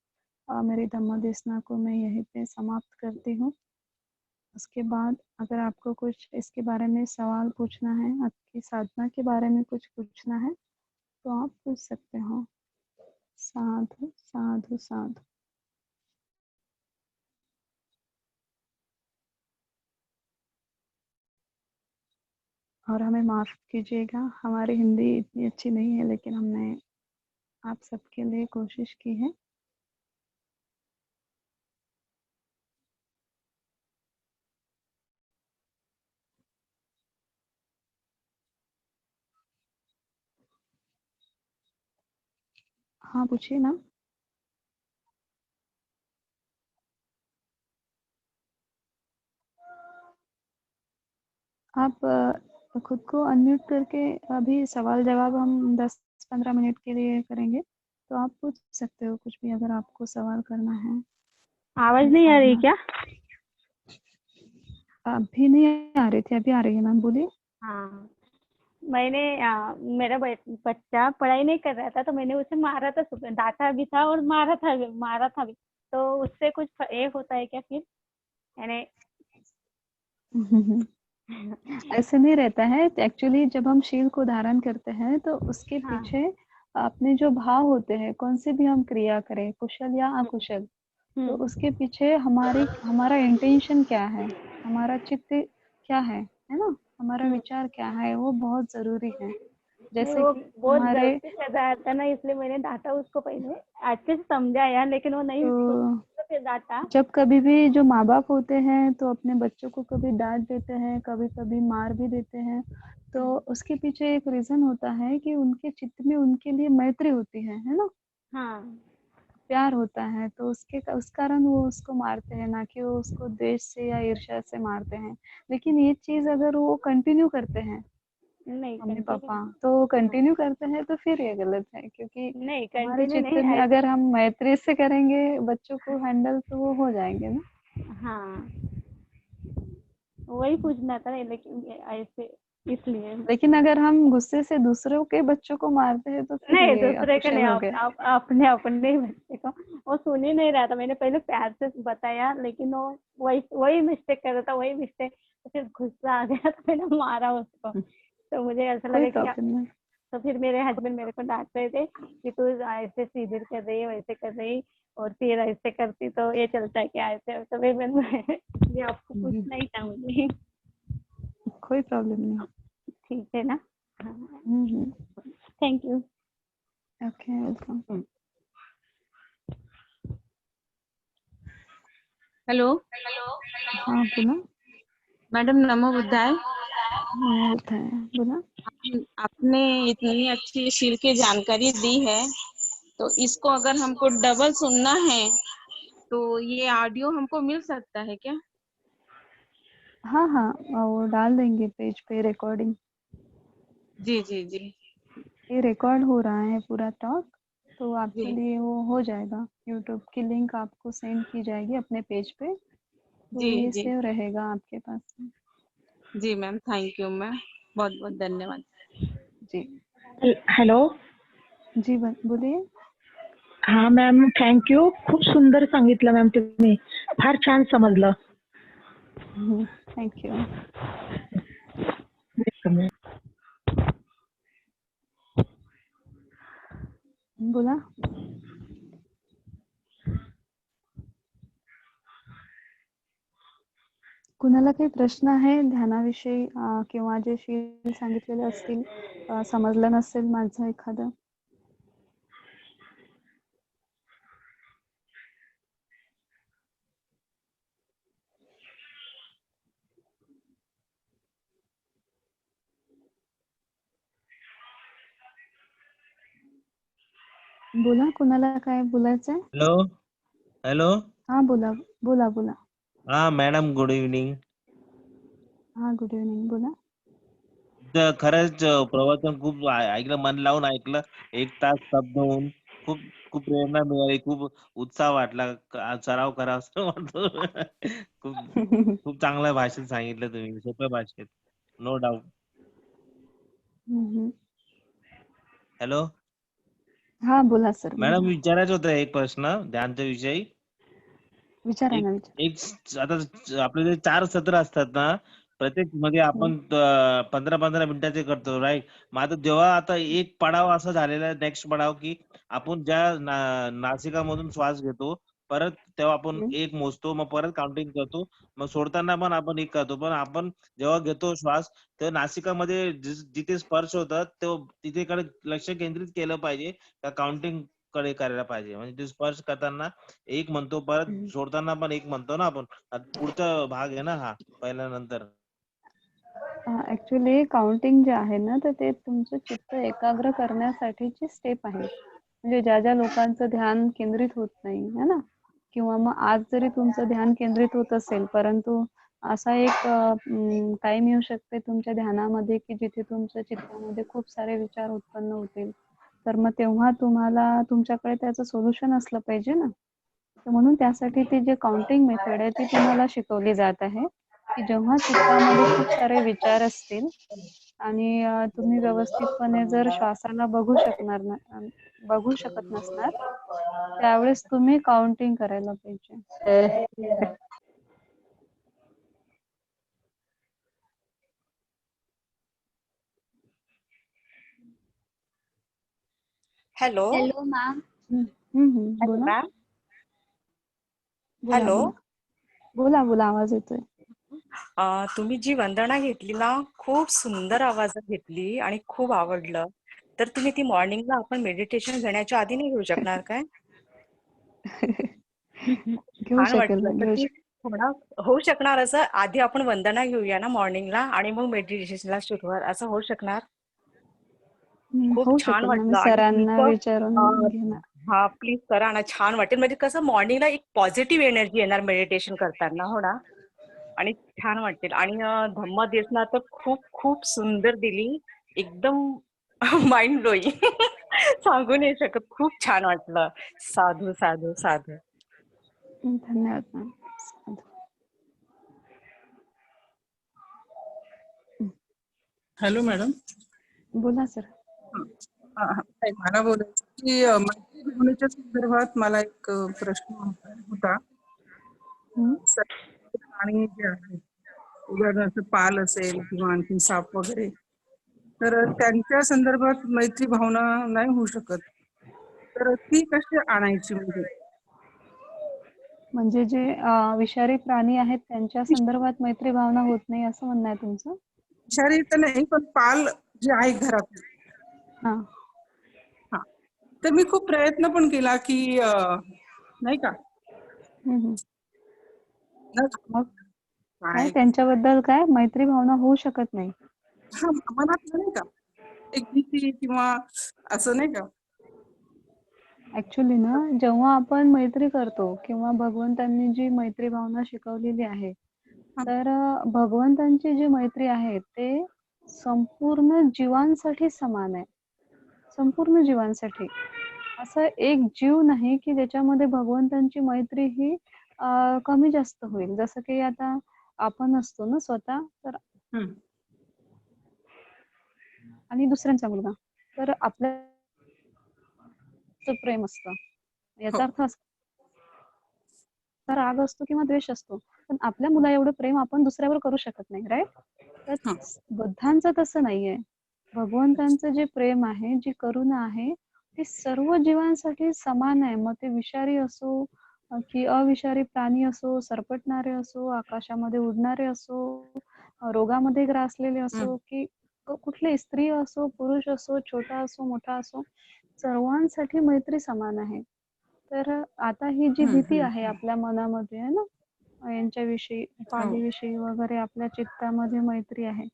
मेरी धम्मदेशना को मैं यहीं पे समाप्त करती हूँ। उसके बाद अगर आपको कुछ इसके बारे में सवाल पूछना है, आपकी साधना के बारे में कुछ पूछना है, तो आप पूछ सकते हो। साधु साधु साधु। और हमें माफ कीजिएगा, हमारी हिंदी इतनी अच्छी नहीं है, लेकिन हमने आप सबके लिए कोशिश की है। हाँ पूछिए ना। आप खुद को अनम्यूट करके अभी सवाल जवाब हम 10-15 मिनट के लिए करेंगे, तो आप पूछ सकते हो कुछ भी अगर आपको सवाल करना है। आवाज नहीं आ रही क्या? अभी नहीं आ रही थी, अभी आ रही है मैम, बोलिए। हाँ, मैंने मेरा बच्चा पढ़ाई नहीं कर रहा था, तो मैंने उसे मारा था, सुबह डांटा भी था और मारा था भी। तो उससे कुछ एक होता है क्या फिर? यानी ऐसे नहीं रहता है। एक्चुअली जब हम शील को धारण करते हैं तो उसके हाँ, पीछे अपने जो भाव होते हैं, कौन से भी हम क्रिया करें, कुशल या अकुशल, तो उसके पीछे हमारा इंटेंशन क्या है, हमारा चित्त क्या है ना, हमारा विचार क्या है, वो बहुत जरूरी है। नहीं, जैसे वो कि बहुत हमारे गलती कर रहा था ना, इसलिए मैंने डांटा उसको पहले, अच्छे से समझाया, लेकिन वो नहीं तो तो फिर डांटा। जब कभी भी जो माँ बाप होते हैं तो अपने बच्चों को कभी डांट देते हैं, कभी कभी मार भी देते हैं, तो उसके पीछे एक रीजन होता है कि उनके चित्त में उनके लिए मैत्री होती है ना, हाँ, प्यार होता है, तो उस कारण वो उसको मारते हैं, ना कि वो उसको द्वेष से या ईर्ष्या से मारते हैं। लेकिन ये चीज अगर वो कंटिन्यू करते हैं नहीं मम्मी पापा, कंटिन्यू, तो हाँ, कंटिन्यू करते हैं, तो फिर ये गलत है, क्योंकि नहीं हमारे कंटिन्यू चित्त नहीं में ऐसे। अगर हम मैत्री से करेंगे बच्चों को हैंडल, तो वो हो जाएंगे ना। हाँ, वही पूछना था, लेकिन ऐसे इसलिए। लेकिन अगर हम गुस्से से दूसरों के बच्चों को मारते हैं तो फिर नहीं, ये दूसरे का नहीं, अकुशल हो गए। अपने अपने ही बच्चे को। वो सुन ही नहीं रहा था, मैंने पहले प्यार से बताया, लेकिन वो वही वही मिस्टेक कर रहा था, वही मिस्टेक। तो फिर गुस्सा आ गया तो मैंने मारा उसको। तो मुझे ऐसा कोई लगा कि प्रॉब्लम नहीं। तो फिर मेरे हस्बैंड मेरे को डांट रहे थे कि तू ऐसे सीधे कर रही है, वैसे कर रही, और फिर ऐसे करती तो ये चलता है क्या ऐसे। तो फिर मैंने ये आपको पूछना ही था मुझे। कोई प्रॉब्लम नहीं। ठीक है ना? Thank you. Okay, welcome. Hello हाँ बोला। मैडम, नमो बुद्धाय। होता है, बोला। आपने इतनी अच्छी शील की जानकारी दी है, तो इसको अगर हमको डबल सुनना है तो ये ऑडियो हमको मिल सकता है क्या? हाँ हाँ, वो डाल देंगे पेज पे रिकॉर्डिंग। जी जी जी ये रिकॉर्ड हो रहा है पूरा टॉक, तो आपके जी लिए वो हो जाएगा। यूट्यूब की लिंक आपको सेंड की जाएगी अपने पेज पे, तो जी ये जी सेव रहेगा आपके पास में। जी मैम, थैंक यू मैम, बहुत बहुत धन्यवाद। जी हॅलो, जी बोलिए। हा मॅम, थँक्यू. खूप सुंदर सांगितलं मॅम तुम्ही. फार छान समजलं. Thank you. बोला। कुणाला काही प्रश्न आहे ध्यानाविषयी किंवा जे शील सांगितलेले असतील, समजलं नसेल माझं एखादं? बोला, कुणाला काय बोलायचंय? हॅलो हॅलो हा बोला बोला बोला. हा मॅडम, गुड इव्हनिंग. हा गुड इव्हनिंग, बोला. खरंच प्रवचन खूप ऐकलं, मन लावून ऐकलं. 1 तास स्तब्ध होऊन खूप खूप प्रेरणा मिळाली, खूप उत्साह वाटला. सराव करा असं वाटतं. खूप खूप चांगलं भाषण सांगितलं तुम्ही, सोप्या भाषेत, नो डाऊट. हम्म. हॅलो हा बोला सर, मॅडम, बोला. विचारायचं होतं एक प्रश्न ध्यानच्या विषयी. विचारा एक ना, विचारा. एक आता आपले जे 4 सत्र असतात ना, प्रत्येक मध्ये आपण 15-15 मिनिटाचे करतो, राईट? मग आता जेव्हा आता एक पडाव असा झालेला आहे, नेक्स्ट पडाव, की आपण ज्या नासिकामधून श्वास घेतो, परत तेव्हा आपण एक मोजतो, मग परत काउंटिंग करतो, मग सोडताना पण आपण एक करतो. पण आपण जेव्हा घेतो श्वास, तेव्हा नासिकामध्ये जिथे स्पर्श होतात तिथे लक्ष केंद्रित केलं पाहिजे का काउंटिंग कडे करायला पाहिजे? म्हणजे ते स्पर्श करताना एक म्हणतो, परत सोडताना पण एक म्हणतो ना आपण. पुढचा भाग आहे ना हा, पहिल्यानंतर. ऍक्च्युली काउंटिंग जे आहे ना, तर ते तुमचं चित्त एकाग्र करण्यासाठीची स्टेप आहे. म्हणजे ज्या ज्या लोकांचं ध्यान केंद्रित होत नाही है ना, किंवा मग आज जरी तुमचं ध्यान केंद्रित होत असेल, परंतु असा एक टाइम येऊ शकते तुमच्या ध्यानामध्ये की जिथे तुमच्या चित्तामध्ये खूप सारे विचार उत्पन्न होतील. तर मग तेव्हा तुम्हाला तुमच्याकडे त्याचं सोल्युशन असलं पाहिजे ना. तर म्हणून त्यासाठी ती जे काउंटिंग मेथड आहे ती तुम्हाला शिकवली जात आहे, की जेव्हा चित्तामध्ये खूप सारे विचार असतील आणि तुम्ही व्यवस्थितपणे जर श्वासाला बघू शकत नसणार, त्यावेळेस तुम्ही काउंटिंग करायला पाहिजे. Hello hello ma'am. बोला मॅम. बोला हॅलो. बोला बोला बोला, आवाज येतोय. तुम्ही जी वंदना घेतली ना, खूप सुंदर आवाजात घेतली आणि खूप आवडलं. तर तुम्ही ती मॉर्निंगला आपण मेडिटेशन घेण्याच्या आधी नाही घेऊ शकणार काय? घेऊ छान शकेल वाटलं. ना, तर घेऊ ती शकेल. थोडा होऊ शकणार असं, आधी आपण वंदना घेऊया ना मॉर्निंगला आणि मग मेडिटेशनला सुरुवात, असं होऊ शकणार? खूप होऊ छान शकेल ना, मी वाटलं आणि सरांना तुमचं विचारून घेणार. हा प्लीज करा ना, छान वाटेल. म्हणजे कसं मॉर्निंगला एक पॉझिटिव्ह एनर्जी येणार मेडिटेशन करताना, हो ना? आणि छान वाटेल. आणि धम्म देसना तर खूप खूप सुंदर दिली, एकदम माइंड ब्लोईंग. सांगू नाही शकत, खूप छान वाटलं. साधू साधू साधू. धन्यवाद मॅम. Hello madam. बोला सर. मला बोलायचं की मैत्री भावनेच्या संदर्भात मला एक प्रश्न होता. प्राणी जे आहेत, उदाहरणार्थ पाल असेल किंवा आणखी साप वगैरे, तर त्यांच्या संदर्भात मैत्री भावना नाही होऊ शकत, तर ती कशी आणायची? म्हणजे जे विषारी प्राणी आहेत त्यांच्या संदर्भात मैत्री भावना होत नाही असं म्हणणं आहे तुमचं? विषारी तर नाही, पण पाल जे आहे घरात, हा, तर मी खूप प्रयत्न पण केला की नाही का, मग काय त्यांच्याबद्दल काय मैत्री भावना होऊ शकत नाही? हा, मनात नाही का एक भीती किंवा असं नाही का? ऍक्च्युली ना, जेव्हा आपण मैत्री करतो किंवा भगवंतांनी जी मैत्री भावना शिकवलेली आहे, तर भगवंतांची जी मैत्री आहे ते संपूर्ण जीवांसाठी समान आहे. संपूर्ण जीवांसाठी. असं एक जीव नाही की ज्याच्यामध्ये भगवंतांची मैत्री ही कमी जास्त होईल. जसं की आता आपण असतो ना स्वतः, तर आणि दुसऱ्यांचा मुलगा, तर आपल्या प्रेम असतं, याचा अर्थ असा राग असतो किंवा द्वेष असतो, पण आपल्या मुला एवढं प्रेम आपण दुसऱ्यावर करू शकत नाही, राईट? तर बुद्धांचं तसं नाहीये. भगवंतांचं जे प्रेम आहे, जी करुणा आहे, ती सर्व जीवांसाठी समान आहे. मग ते विषारी असो, की अविषारी प्राणी असो, सरपटणारे असो, आकाशामध्ये उडणारे असो, रोगामध्ये ग्रासलेले असो, की कुठली स्त्री असो, पुरुष असो, छोटा असो, मोठा असो, सर्वांसाठी मैत्री समान आहे. तर आता ही जी भीती आहे आपल्या मनामध्ये आहे ना, यांच्याविषयी, पालीविषयी वगैरे आपल्या चित्तामध्ये मैत्री आहे.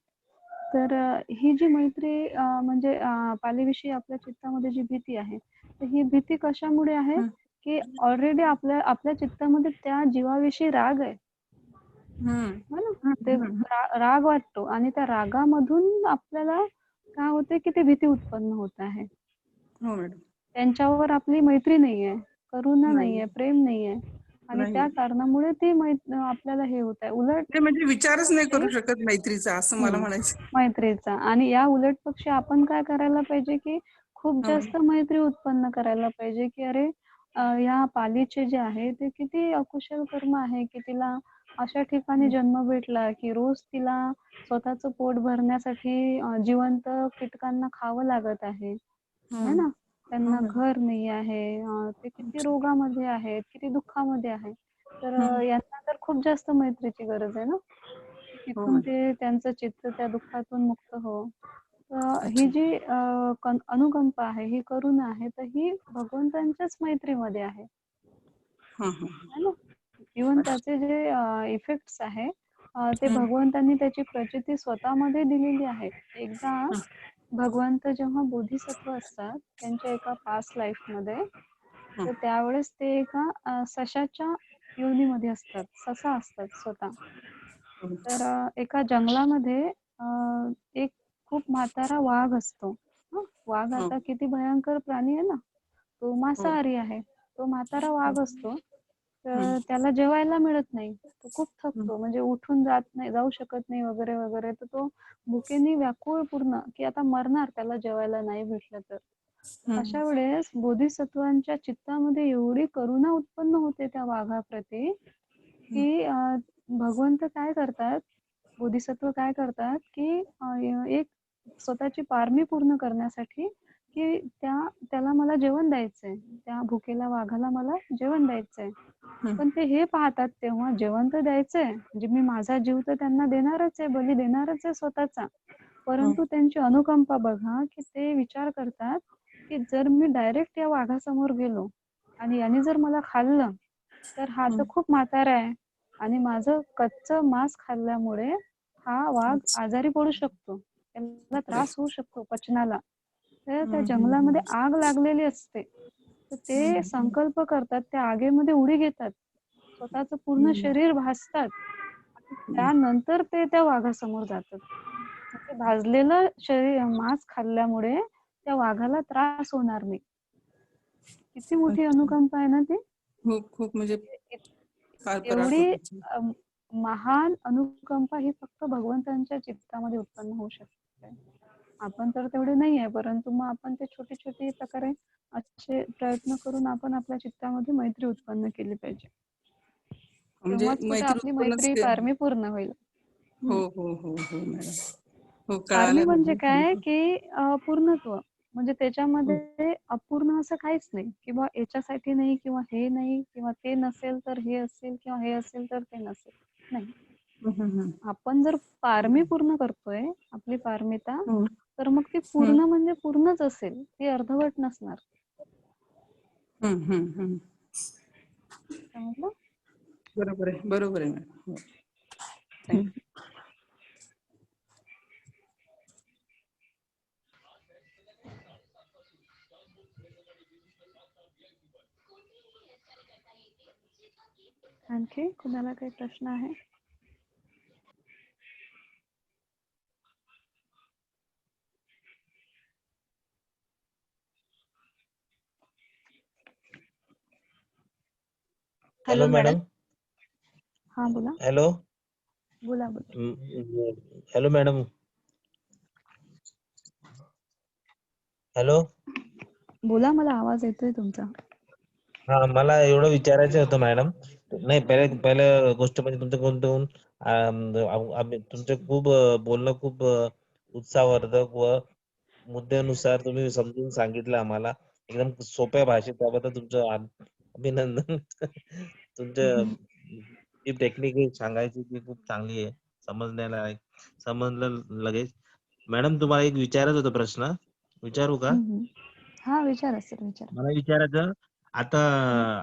तर ही जी मैत्री म्हणजे पालीविषयी आपल्या चित्तामध्ये जी भीती आहे, तर ही भीती कशामुळे आहे, की ऑलरेडी आपल्या चित्तामध्ये त्या जीवाविषयी राग आहे. हो ना? ते राग वाटतो आणि त्या रागामधून आपल्याला काय होते, की ती भीती उत्पन्न होत आहे. हो मॅडम. त्यांच्यावर आपली मैत्री नाहीये, करुणा नाहीये, प्रेम नाहीये आणि त्या कारणामुळे ती आपल्याला हे होत आहे. उलट ते म्हणजे विचारच नाही करू शकत मैत्रीचा, असं मला म्हणायचं. मैत्रीचा. आणि या उलट पक्षी आपण काय करायला पाहिजे, की खूप जास्त मैत्री उत्पन्न करायला पाहिजे, की अरे या पालीचे जे आहे ते किती अकुशल कर्म आहे, की तिला अशा ठिकाणी जन्म भेटला, की रोज तिला स्वतःचं पोट भरण्यासाठी जिवंत कीटकांना खावं लागत आहे. है ना? त्यांना घर नाही आहे, ते किती रोगामध्ये आहेत, किती दुःखामध्ये आहे. तर यांना तर खूप जास्त मैत्रीची गरज आहे ना, तिथून ते त्यांचं चित्त त्या दुःखातून मुक्त हो. तर ही जी अनुकंपा आहे, ही करुणा आहे, तर ही भगवंतांच्याच मैत्रीमध्ये आहे. है ना? इव्हन त्याचे जे इफेक्ट्स आहे, ते भगवंतांनी त्याची प्रचिती स्वतःमध्ये दिलेली आहे. एकदा भगवंत जेव्हा बोधिसत्व असतात त्यांच्या एका पास्ट लाईफमध्ये, तर त्यावेळेस ते एका सशाच्या योनीमध्ये असतात, ससा असतात स्वतः. तर एका जंगलामध्ये एक खूप म्हातारा वाघ असतो. वाघ आता किती भयंकर प्राणी आहे ना, तो मांसाहारी आहे. तो म्हातारा वाघ असतो, तर त्याला जेवायला मिळत नाही. तो खूप थकतो, म्हणजे उठून जाऊ शकत नाही वगैरे वगैरे. तर तो भुकेने व्याकुळ पूर्ण, की आता मरणार त्याला जेवायला नाही भेटलं तर. अशा वेळेस बोधिसत्वांच्या चित्तामध्ये एवढी करुणा उत्पन्न होते त्या वाघाप्रती, की भगवंत काय करतात, बोधिसत्व काय करतात, की एक स्वतःची पारमी पूर्ण करण्यासाठी, की त्याला मला जेवण द्यायचंय, त्या भुकेल्या वाघाला मला जेवण द्यायचंय. पण ते हे पाहतात तेव्हा, जेवण तर द्यायचंय, म्हणजे मी माझा जीव तर त्यांना देणारच आहे, बली देणारच आहे स्वतःचा. परंतु त्यांची अनुकंपा बघा, की ते विचार करतात, की जर मी डायरेक्ट या वाघासमोर गेलो आणि याने जर मला खाल्लं, तर हा तर खूप म्हातारा आहे आणि माझं कच्चं मांस खाल्ल्यामुळे हा वाघ आजारी पडू शकतो, त्याला त्रास होऊ शकतो पचनाला. तर त्या जंगलामध्ये आग लागलेली असते, तर ते संकल्प करतात, त्या आगीमध्ये उडी घेतात, स्वतःचं पूर्ण शरीर भाजतात आणि त्यानंतर ते त्या वाघासमोर जातात. म्हणजे भाजलेलं मांस खाल्ल्यामुळे त्या वाघाला त्रास होणार नाही. किती मोठी अनुकंपा आहे ना ती. खूप म्हणजे फार एवढी पराक्रमाची. महान अनुकंपा ही फक्त भगवंतांच्या चित्तामध्ये उत्पन्न होऊ शकते. आपण तर तेवढे नाही आहे, परंतु मग आपण ते छोटे छोटे प्रकारे असे प्रयत्न करून आपण आपल्या चित्तामध्ये मैत्री उत्पन्न केली पाहिजे. म्हणजे तेव्हाच कुठे मैत्री आपली उत्पन्नच मैत्री पारमी पूर्ण होईल. हो हो हो हो मॅडम. हो, पारमी कळालं म्हणजे काय, मॅडम. की पूर्णत्व. म्हणजे त्याच्यामध्ये अपूर्ण असं काहीच नाही, किंवा याच्यासाठी नाही, किंवा हे नाही, किंवा ते नसेल तर हे असेल, किंवा हे असेल तर ते नसेल. नाही, आपण जर पारमी पूर्ण करतोय, आपली पारमिता, तर मग ती पूर्ण म्हणजे पूर्णच असेल, ती अर्धवट नसणार. समजलं? बरोबर आहे, बरोबर आहे मॅडम. थँक्यू. आणखी कुणाला काही प्रश्न आहे? Hello madam. हा बोला. हॅलो. बोला बोला. Hello madam. हॅलो. बोला, मला आवाज येतोय तुमचा. हा, मला एवढं विचारायचं होतं मॅडम. नाही, पहिल्या गोष्ट म्हणजे तुमच्याकडून तुमचं खूप बोलणं खूप उत्साहवर्धक व मुद्द्यानुसार तुम्ही समजून सांगितलं आम्हाला एकदम सोप्या भाषेत. त्याबद्दल तुमचं अभिनंदन. तुमच्या जी टेक्निक आहे सांगायची ती खूप चांगली आहे. समजण्याला समजलं लगेच. मॅडम तुम्हाला एक विचारायचा होता प्रश्न. विचारू का? हा विचारा सर विचारा. मला विचारायचं आता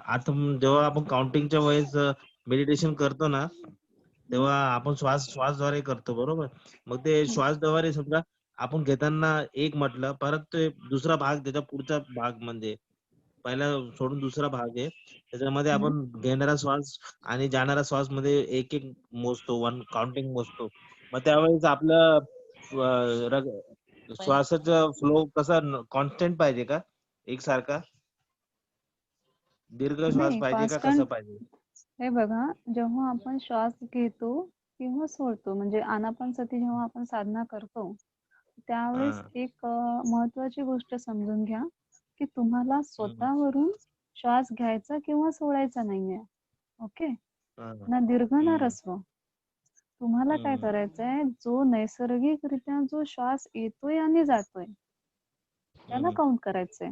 आता जेव्हा आपण काउंटिंगच्या वेळेस मेडिटेशन करतो ना तेव्हा आपण श्वासद्वारे करतो बरोबर. मग ते श्वासद्वारे समजा आपण घेताना एक म्हटलं परत ते दुसरा भाग त्याच्या पुढचा भाग म्हणजे पहिला सोडून दुसरा भाग आहे त्याच्यामध्ये आपण घेणारा श्वास आणि जाणारा श्वास मध्ये एक एक मोजतो काउंटिंग मोजतो. मग त्यावेळेस आपलं श्वासाचा फ्लो कसा कॉन्स्टंट पाहिजे का एकसारखा दीर्घ श्वास नाही पाहिजे का कसं कॉन्स्टंट. पाहिजे? हे बघा जेव्हा आपण श्वास घेतो किंवा सोडतो म्हणजे आनापानसती जेव्हा आपण साधना करतो त्यावेळेस एक महत्वाची गोष्ट समजून घ्या की तुम्हाला स्वतःवरून श्वास घ्यायचा किंवा सोडायचा नाहीये. ओके. ना दीर्घ ना ह्रस्व. तुम्हाला काय करायचंय जो नैसर्गिकरित्या जो श्वास येतोय आणि जातोय त्याला काउंट करायचंय.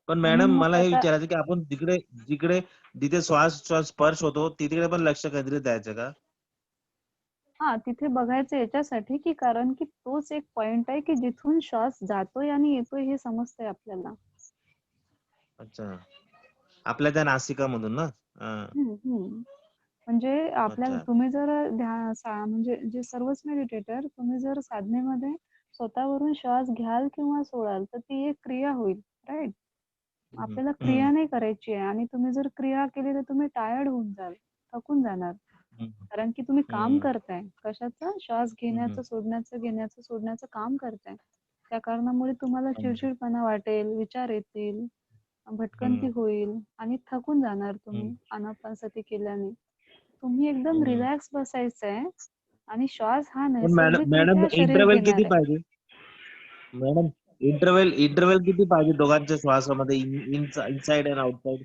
पण म्हणून मॅडम मग मला हे आता विचारायचं की आपण जिकडे जिथे श्वास स्पर्श होतो तिकडे पण लक्ष केंद्रित द्यायचं का? हा तिथे बघायचं याच्यासाठी की कारण की तोच एक पॉइंट आहे की जिथून श्वास जातोय आणि येतोय हे समजतंय आपल्याला. अच्छा. आपल्या त्या नासिकामधून ना? म्हणजे आपल्याला अच्छा. तुम्ही जर म्हणजे जे सर्वच मेडिटेटर तुम्ही जर साधनेमध्ये स्वतःवरून श्वास घ्याल किंवा सोडाल तर ती एक क्रिया होईल. राईट. आपल्याला क्रिया नाही करायची आहे आणि तुम्ही जर क्रिया केली तर तुम्ही टायर्ड होऊन जाल, थकून जाणार. कारण की तुम्ही काम करताय कशाचं श्वास घेण्याचं सोडण्याचं काम करताय. त्या कारणामुळे तुम्हाला चिडचिडपणा वाटेल, विचार येतील, भटकंती होईल आणि थकून जाणार तुम्ही आनापानसती केल्याने. तुम्ही एकदम रिलॅक्स बसायचंय आणि श्वास हा पण मॅडम नैसर्गिकरित्या शरीर इंटरव्हल घेणार किती आहे. पाहिजे? मॅडम इंटरव्हल किती पाहिजे दोघांच्या श्वासामध्ये इनसाइड आणि आउटसाइड?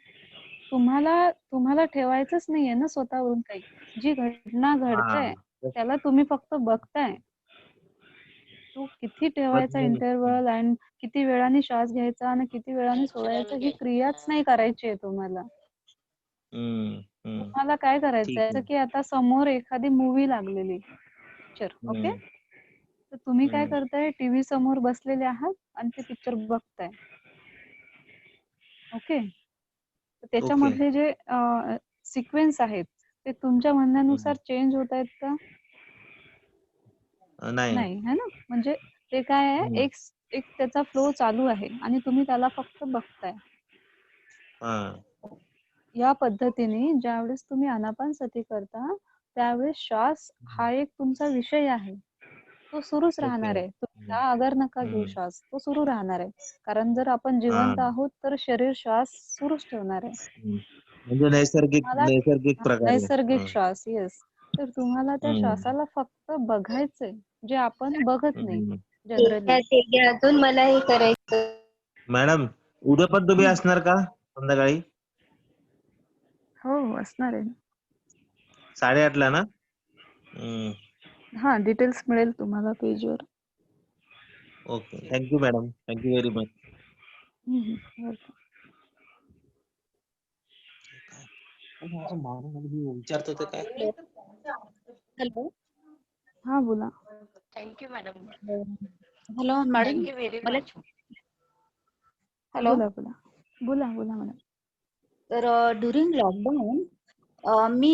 तुम्हाला ठेवायचंच नाहीये ना स्वतःवरून काही. जी घटना घडते त्याला तुम्ही फक्त बघताय. तो किती ठेवायचा इंटरव्हल आणि किती वेळाने श्वास घ्यायचा आणि किती वेळाने सोडायचा ही क्रियाच नाही करायची आहे तुम्हाला. तुम्हाला काय करायचंय की आता समोर एखादी मूवी लागलेली पिक्चर. ओके. तर तुम्ही काय करताय टीव्ही समोर बसलेले आहात आणि ते पिक्चर बघताय. ओके. त्याच्यामधले जे सिक्वेन्स आहेत ते तुमच्या म्हणण्यानुसार चेंज होत आहेत का? नाही है ना. म्हणजे ते काय आहे एक त्याचा फ्लो चालू आहे आणि तुम्ही त्याला फक्त बघताय. या पद्धतीने ज्यावेळेस तुम्ही आनापानसती करता त्यावेळेस श्वास हा एक तुमचा विषय आहे. तो सुरूच राहणार आहे. तुम्ही अगर नका घेऊ श्वास तो सुरू राहणार आहे. कारण जर आपण जिवंत आहोत तर शरीर श्वास सुरूच ठेवणार आहे. म्हणजे नैसर्गिक प्रकारे. नैसर्गिक श्वास. येस. तर तुम्हाला त्या श्वासाला फक्त बघायचंय जे आपण बघत नाही जनरली. अजून मला हे करायचं. मॅडम उद्या पण तुम्ही असणार का संध्याकाळी? हो असणार आहे. 8:30 ना? हा डिटेल्स मिळेल तुम्हाला पेजवर. Okay. Thank you madam. Thank you very much. विचारतो ते काय? हॅलो. हा बोला. Thank you madam. Hello madam. मला हॅलो. बोला मॅडम. तर ड्युरिंग लॉकडाऊन मी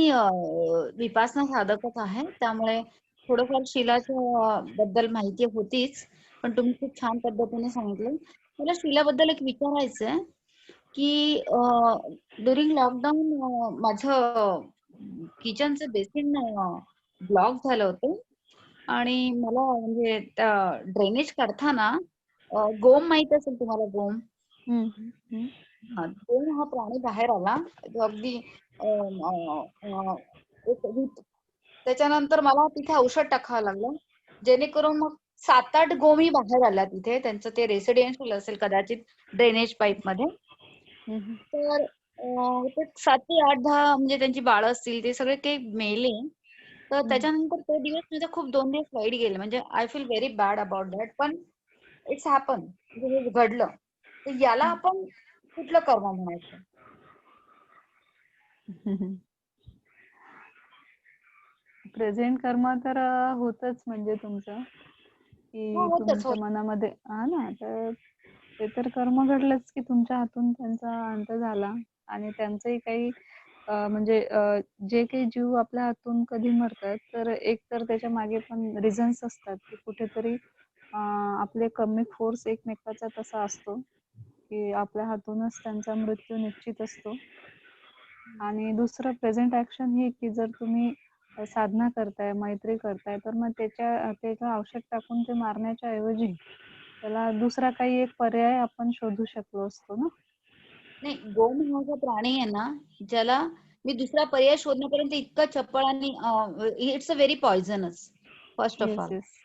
विपासना साधकच आहे त्यामुळे थोडंफार शिलाच्या बद्दल माहिती होतीच पण तुम्ही खूप छान पद्धतीने सांगितलं. मला शिलाबद्दल एक विचारायचं आहे की ड्युरिंग लॉकडाऊन माझं किचनचं बेसिन ब्लॉक झालं होतं आणि मला म्हणजे ड्रेनेज करताना गोम माहित असेल तुम्हाला गोम. गोम हा प्राणी बाहेर आला अगदी त्याच्यानंतर मला तिथे औषध टाकावं लागलं जेणेकरून मग 7-8 गोमी बाहेर आल्या तिथे. त्यांचं ते रेसिडेन्शियल असेल कदाचित ड्रेनेज पाईप मध्ये. तर 7 ते 8-10 म्हणजे त्यांची बाळं असतील ते सगळे काही मेले. तर त्याच्यानंतर ते दिवस म्हणजे खूप 2 दिवस वाईट गेले. म्हणजे I feel very bad about that. पण इट्स हॅपन. म्हणजे हे घडलं. तर याला आपण कुठलं कर्म म्हणायचं? प्रेझेंट कर्म तर होतच म्हणजे तुमचं, हो, की होतच तुमच्या होत. मनामध्ये हा ना, तर ते तर कर्म घडलंच की तुमच्या हातून त्यांचा अंत झाला आणि त्यांचंही काही म्हणजे जे काही जीव आपल्या हातून कधी मरतात, तर एक तर त्याच्या मागे पण रिझन्स असतात, की कुठेतरी आपले कमी फोर्स एकमेकाचा तसा असतो, की आपल्या हातूनच त्यांचा मृत्यू निश्चित असतो. आणि दुसरं प्रेझेंट ऍक्शन ही, की जर तुम्ही साधना करताय, मैत्री करताय, तर मग त्याचं औषध टाकून ते मारण्याच्या ऐवजी त्याला दुसरा काही एक पर्याय आपण शोधू शकलो असतो ना. नाही, गोमांसाचा प्राणी आहे ना, ज्याला मी दुसरा पर्याय शोधण्यापर्यंत इतका चपळ आणि it's a very poisonous first of yes all. Yes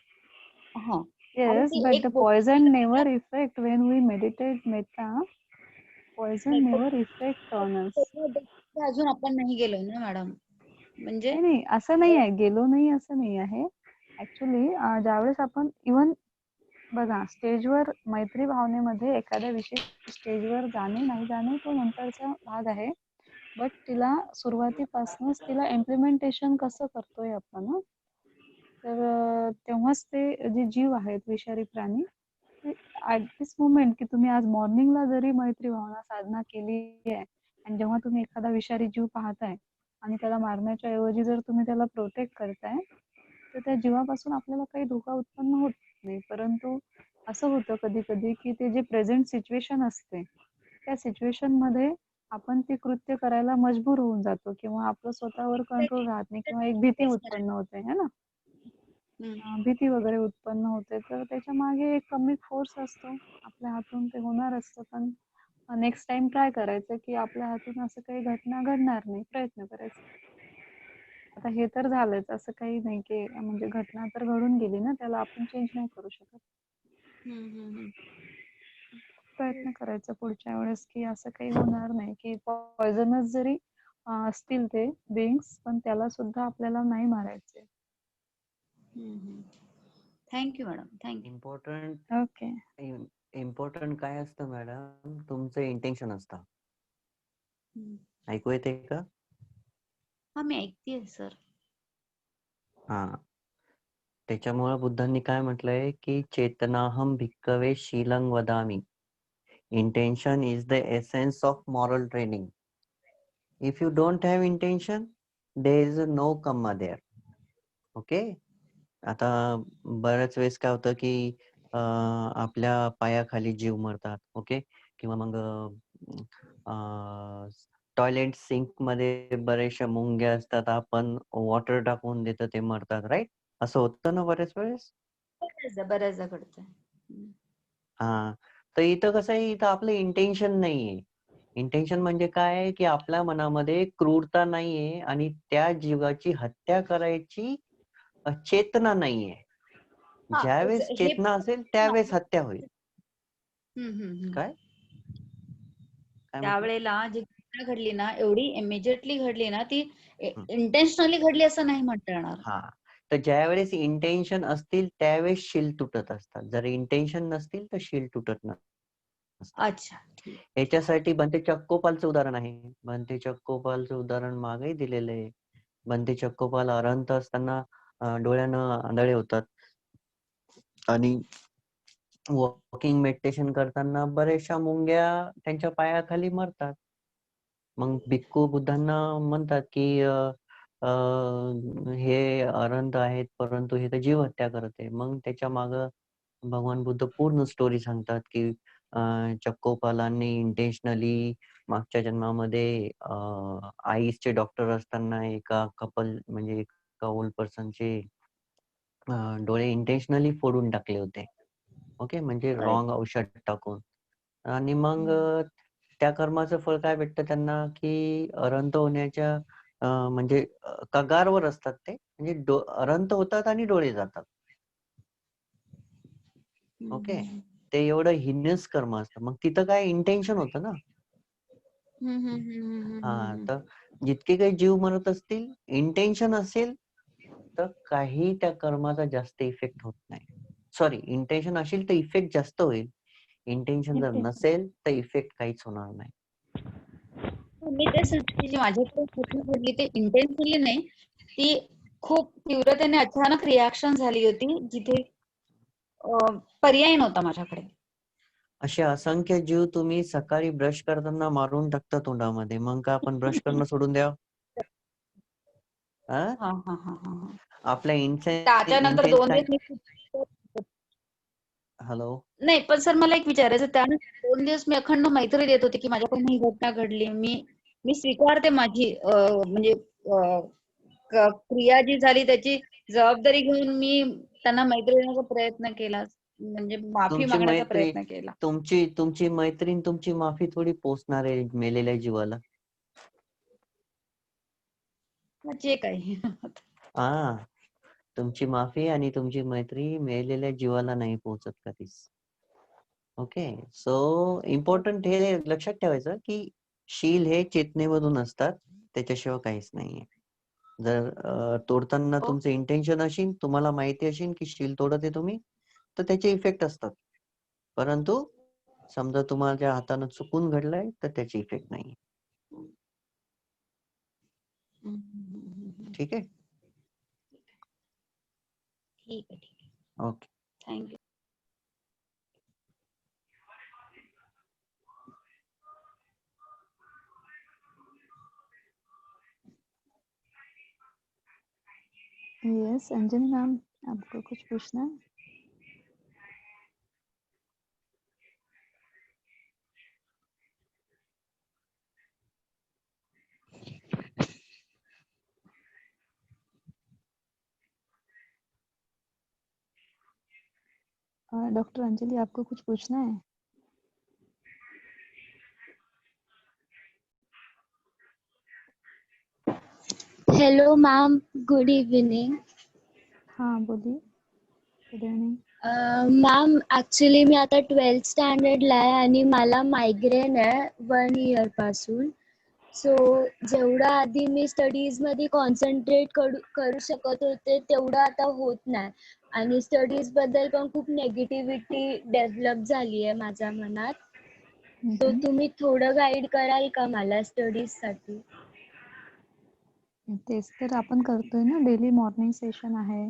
हा, आणि येस, ती बट एक the poison never effect when we meditate मेटा. Poison never effect on us. अजून आपण नाही गेलो ना मॅडम. म्हणजे नाही नाही, असं नाही आहे, गेलो नाही असं नाही आहे. ऍक्च्युली ज्यावेळेस आपण इव्हन बघा, स्टेजवर मैत्री भावनेमध्ये एखाद्या विशिष्ट स्टेजवर जाणे नाही जाणे तो नंतरचा भाग आहे. बट तिला सुरुवातीपासूनच तिला इम्प्लिमेंटेशन कसं करतोय आपण हं? तर तेव्हाच ते जे जीव आहेत विषारी प्राणी, ऍट दिस मोमेंट, की तुम्ही आज मॉर्निंगला जरी मैत्री भावना साधना केली आहे आणि जेव्हा तुम्ही एखादा विषारी जीव पाहताय आणि त्याला मारण्याच्या ऐवजी जर तुम्ही त्याला प्रोटेक्ट करताय, तर त्या जीवापासून आपल्याला काही धोका उत्पन्न होत नाही. परंतु असं होतं कधी कधी, की ते जे प्रेझेंट सिच्युएशन असते, त्या सिच्युएशन मध्ये आपण ते कृत्य करायला मजबूर होऊन जातो किंवा आपलं स्वतःवर कंट्रोल राहत नाही किंवा एक भीती उत्पन्न होते है ना. भीती वगैरे उत्पन्न होते, तर त्याच्या मागे एक कमी फोर्स असतो. आपल्या हातून ते होणार असतं, पण नेक्स्ट टाइम ट्राय करायचं, की आपल्या हातून असं काही घटना घडणार नाही, प्रयत्न करायचा. आता हे तर झालंच, असं काही नाही की म्हणजे घटना तर घडून गेली ना, त्याला आपण चेंज नाही करू शकत. प्रयत्न करायचा पुढच्या वेळेस, की असं काही होणार नाही, की पॉइझनस जरी असतील ते बिंग्स, पण त्याला सुद्धा आपल्याला नाही मारायचे. Thank you madam, thank you. Important okay. Important काय असतं मॅडम, तुमचं इंटेन्शन असतं. ऐकू येते का? हा, मी ऐकतेय सर. हा, त्याच्यामुळे बुद्धांनी काय म्हटलंय, की चेतनाहम भिक्कवे शीलं वदामी. Intention is the essence of moral training. If you don't have intention, there is no kamma there. Okay. आता बऱ्याच वेळेस काय होतं, की आपल्या पायाखाली जीव मरतात. ओके. किंवा मग टॉयलेट सिंक मध्ये बरेचशा मुंग्या असतात, आपण वॉटर टाकून देतो, ते मरतात. राईट? असं होतं ना बऱ्याच वेळेस. बऱ्याचदा घडतंय. हा, तर इथं कसं आहे, इथं आपलं इंटेन्शन नाहीये. इंटेन्शन म्हणजे काय आहे, की आपल्या मनामध्ये क्रूरता नाहीये आणि त्या जीवाची हत्या करायची चेतना नाहीये. हा, ज्यावेळेस हे चेतना असेल त्यावेळेस हत्या होईल. काय काय म्हटलं? त्यावेळेला जी घटना घडली ना, एवढी इमिजिएटली घडली ना, ती इंटेन्शनली घडली असं नाही म्हणता येणार. हा, तर ज्यावेळेस इंटेन्शन असतील त्यावेळेस शील तुटत असतात. जर इंटेन्शन नसतील तर शील तुटत नसतात. अच्छा, ठीक. याच्यासाठी बनते चक्कोपालचं उदाहरण आहे. बनते चक्कोपालचं उदाहरण मागेही दिलेलं आहे. बनते चक्कोपाल अरहंत असताना डोळ्यानं आंधळे होतात आणि वॉकिंग मेडिटेशन करताना बऱ्याचशा मुंग्या त्यांच्या पायाखाली मरतात. मग भिक्खू बुद्धांना म्हणतात, की हे अरहंत आहेत, परंतु हे तर जीव हत्या करत आहे. मग त्याच्या मागं भगवान बुद्ध पूर्ण स्टोरी सांगतात, की चक्कोपालांनी इंटेन्शनली मागच्या जन्मामध्ये आईसचे डॉक्टर असताना एका कपल म्हणजे एका ओल्ड पर्सनचे डोळे इंटेन्शनली फोडून टाकले होते. ओके, म्हणजे रॉंग औषध टाकून. आणि मग त्या कर्माचं फळ काय भेटतं त्यांना, की अरहंत होण्याच्या म्हणजे कगारवर असतात ते, म्हणजे अरहंत होतात आणि डोळे जातात. ओके, ते एवढं हिनियस कर्म असतं. मग तिथं काय इंटेन्शन होतं ना. हा, तर जितके काही जीव मरत असतील, इंटेन्शन असेल तर काही त्या कर्माचा जास्त इफेक्ट होत नाही. सॉरी, इंटेन्शन असेल तर इफेक्ट जास्त होईल. इंटेन्शन जर Intention. नसेल तर इफेक्ट काहीच होणार नाही. मी तेच सांगते, जी माझ्याकडे घटना घडली ते इंटेन्शनली नाही, ती खूप तीव्रतेने अचानक रिॲक्शन झाली होती, जिथे पर्याय नव्हता माझ्याकडे. असे असंख्य जीव तुम्ही सकाळी ब्रश करताना मारून टाकता तोंडामध्ये, मग का आपण ब्रश करणं सोडून द्यावं? हा? हा हा हा हा हा. आपल्या त्याच्यानंतर 2 दिवस मी हॅलो नाही, पण सर मला एक विचारायचं, त्यानंतर 2 दिवस मी अखंड मैत्री देत होते की माझ्याकडून ही घटना घडली, मी स्वीकारते माझी म्हणजे क्रिया जी झाली त्याची जबाबदारी घेऊन मी त्यांना मैत्री देण्याचा प्रयत्न केला, म्हणजे माफी तुमची मागण्याचा मैत्री प्रयत्न केला. तुमची मैत्रीण तुमची माफी थोडी पोचणार आहे मेलेल्या जीवाला. जे काही हा, तुमची माफी आणि तुमची मैत्री मेलेल्या जीवाला नाही पोहोचत कधीच. ओके, सो इम्पॉर्टंट हे लक्षात ठेवायचं की शील हे चेतनेमधून असतात, त्याच्याशिवाय काहीच नाहीये. जर तोडताना तुमचं इंटेन्शन असेल, तुम्हाला माहिती असेल की शील तोडत आहे तुम्ही, तर त्याचे इफेक्ट असतात. परंतु समजा तुम्हाला हाताने चुकून घडलंय तर त्याचे इफेक्ट नाही. ठीक आहे. ठीक आहे. Okay. Thank you. Yes Anjani ma'am, आपको कुछ पूछना है? डॉक्टर अंजलि, आपको कुछ पूछना है? Hello ma'am, good evening. हाँ बोलिए. Good evening. मॅम ॲक्च्युली मी आता 12th स्टँडर्डला आहे आणि मला मायग्रेन आहे 1 इयर पासून. सो जेवढं आधी मी स्टडीजमध्ये कॉन्सन्ट्रेट करू शकत होते तेवढं आता होत नाही, आणि स्टडीजबद्दल पण खूप नेगेटिव्हिटी डेव्हलप झाली आहे माझ्या मनात. सो तुम्ही थोडं गाईड कराल का मला स्टडीजसाठी? तेच तर आपण करतोय ना, डेली मॉर्निंग सेशन आहे,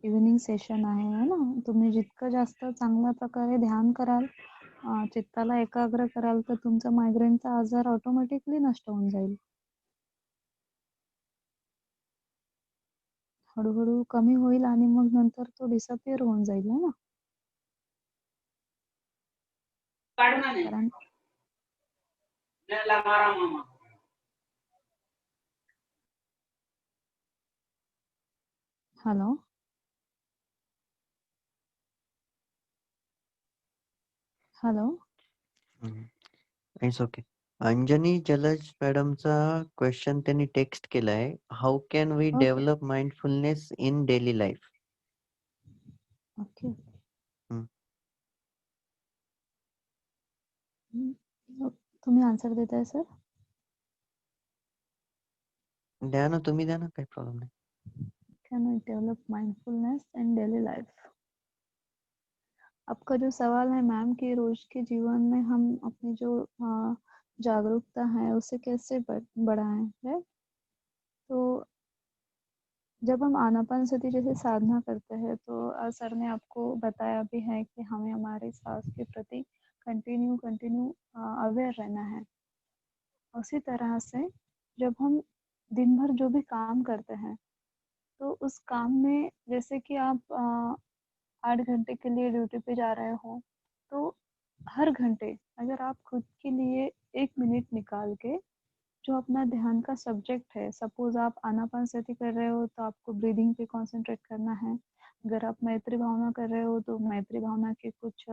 इव्हिनिंग सेशन आहे, है ना. तुम्ही जितकं जास्त चांगल्या प्रकारे ध्यान कराल, चित्ताला एकाग्र कराल, तर तुमचा मायग्रेनचा आजार ऑटोमॅटिकली नष्ट होऊन जाईल. हळूहळू कमी होईल आणि मग नंतर तो डिसअपिअर होऊन जाईल, है ना. कारण hello. Hello. It's okay. Anjani Jalaj मॅडमचा क्वेश्चन त्यांनी टेक्स्ट केलाय. How can we okay. Develop mindfulness in daily life? Okay. तुम्ही आन्सर देताय सर? द्या ना, तुम्ही द्या ना, काही प्रॉब्लेम नाही. Can we develop mindfulness in daily life? आपका जो सवाल है मैम कि रोज के जीवन में हम अपनी जो जागरूकता है उसे कैसे बढ़ाएं, राइट? तो जब हम आनापानसती जैसे साधना करते हैं तो सर ने आपको बताया भी है कि हमें हमारे सांस के प्रति कंटिन्यू अवेयर रहना है. उसी तरह से जब हम दिन भर जो भी काम करते हैं, तो उस काम में जैसे कि आप 8 घंटे के लिए ड्यूटी पे जा रहे हो, तो हर घंटे अगर आप खुद के लिए 1 मिनट निकाल के जो अपना ध्यान का सब्जेक्ट है, सपोज आप आनापानसती कर रहे हो तो आपको ब्रीदिंग पे कंसंट्रेट करना है. अगर आप मैत्री भावना कर रहे हो तो मैत्री भावना के कुछ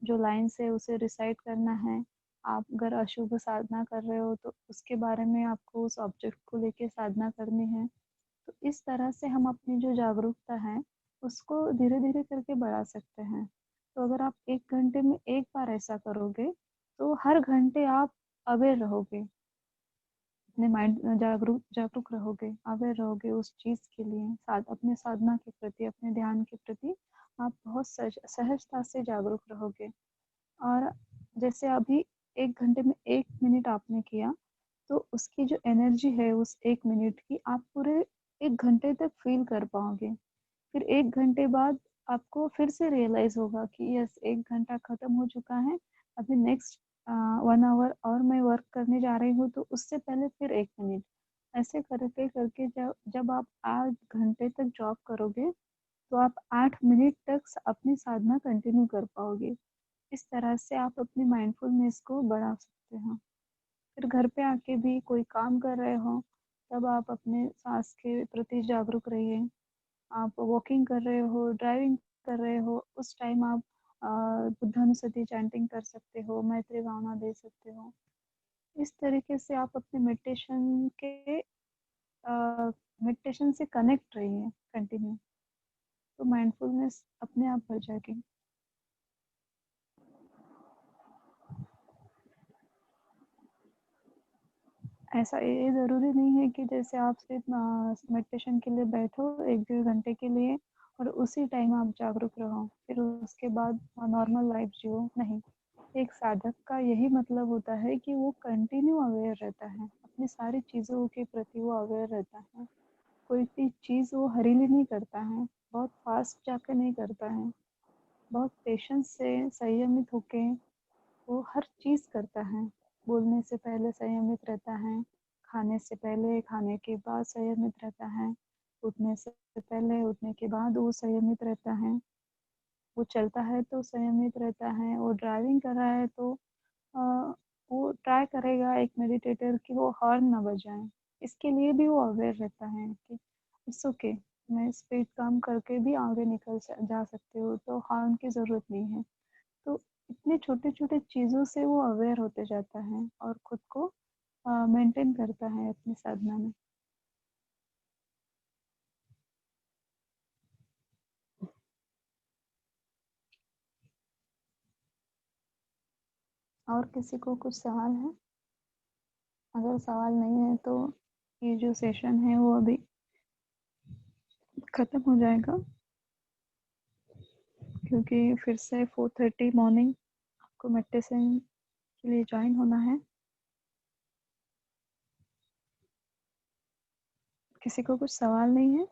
जो लाइन्स है उसे रिसाइट करना है. आप अगर अशुभ साधना कर रहे हो तो उसके बारे में आपको उस ऑब्जेक्ट को लेके साधना करनी है. तो इस तरह से हम अपनी जो जागरूकता है उसको धीरे धीरे करके बढ़ा सकते हैं. तो अगर आप 1 घंटे में 1 बार ऐसा करोगे तो हर घंटे आप अवेयर रहोगे, अपने माइंड जागरूक रहोगे, अवेयर रहोगे उस चीज के लिए, अपने साधना के प्रति, अपने ध्यान के प्रति आप बहुत सहजता से जागरूक रहोगे. और जैसे अभी 1 घंटे में 1 मिनट आपने किया, तो उसकी जो एनर्जी है उस 1 मिनट की आप पूरे 1 घंटे तक फ़ील कर पाओगे। फिर 1 घंटे बाद आपको फिर से रियलाइज़ होगा कि यस 1 घंटा ख़त्म हो चुका है, अभी नेक्स्ट 1 आवर और मैं वर्क करने जा रही हूँ, तो उससे पहले फिर 1 मिनट। ऐसे करके जब जब आप 8 घंटे तक जॉब करोगे, तो आप 8 मिनट तक अपनी साधना कंटिन्यू कर पाओगे। इस तरह से आप अपनी माइंडफुलनेस को बढ़ा सकते हो। फिर घर पे आके भी कोई काम कर रहे हो, तब आप अपने साँस के प्रति जागरूक रहिए। आप वॉकिंग कर रहे हो, ड्राइविंग कर रहे हो, उस टाइम आप बुद्धानुस्मृति चैंटिंग कर सकते हो, मैत्री भावना दे सकते हो। इस तरीके से आप अपने मेडिटेशन से कनेक्ट रहिए कंटिन्यू, तो माइंडफुलनेस अपने आप बढ़ जाएगी। ऐसा ये ज़रूरी नहीं है कि जैसे आप सिर्फ मेडिटेशन के लिए बैठो 1 डेढ़ घंटे के लिए और उसी टाइम आप जागरूक रहो, फिर उसके बाद नॉर्मल लाइफ जियो, नहीं। एक साधक का यही मतलब होता है कि वो कंटिन्यू अवेयर रहता है, अपनी सारी चीज़ों के प्रति वो अवेयर रहता है। कोई भी चीज़ वो हरीली नहीं करता है, बहुत फास्ट जाकर नहीं करता है, बहुत पेशेंस से संयमित होके वो हर चीज़ करता है। बोलने से पहले संयमित रहता है, खाने से पहले, खाने के बाद संयमित रहता है, उठने से पहले, उठने के बाद वो संयमित रहता है। वो चलता है तो संयमित रहता है, वो ड्राइविंग कर रहा है तो अ, वो ट्राई करेगा एक मेडिटेटर कि वो हॉर्न ना बजाए। इसके लिए भी वो अवेयर रहता है कि इट्स ओके, मैं स्पीड कम करके भी आगे जा सकती हूँ, तो हॉर्न की ज़रूरत नहीं है। तो इतने छोटे-छोटे चीज़ों से वो अवेयर होते जाता है और खुद को मेंटेन करता है अपनी साधना में। और किसी को कुछ सवाल है? अगर सवाल नहीं है तो ये जो सेशन है वो अभी ख़त्म हो जाएगा, क्योंकि फिर से 4:30 मॉर्निंग आपको मेडिटेशन के लिए जॉइन होना है। किसी को कुछ सवाल नहीं है?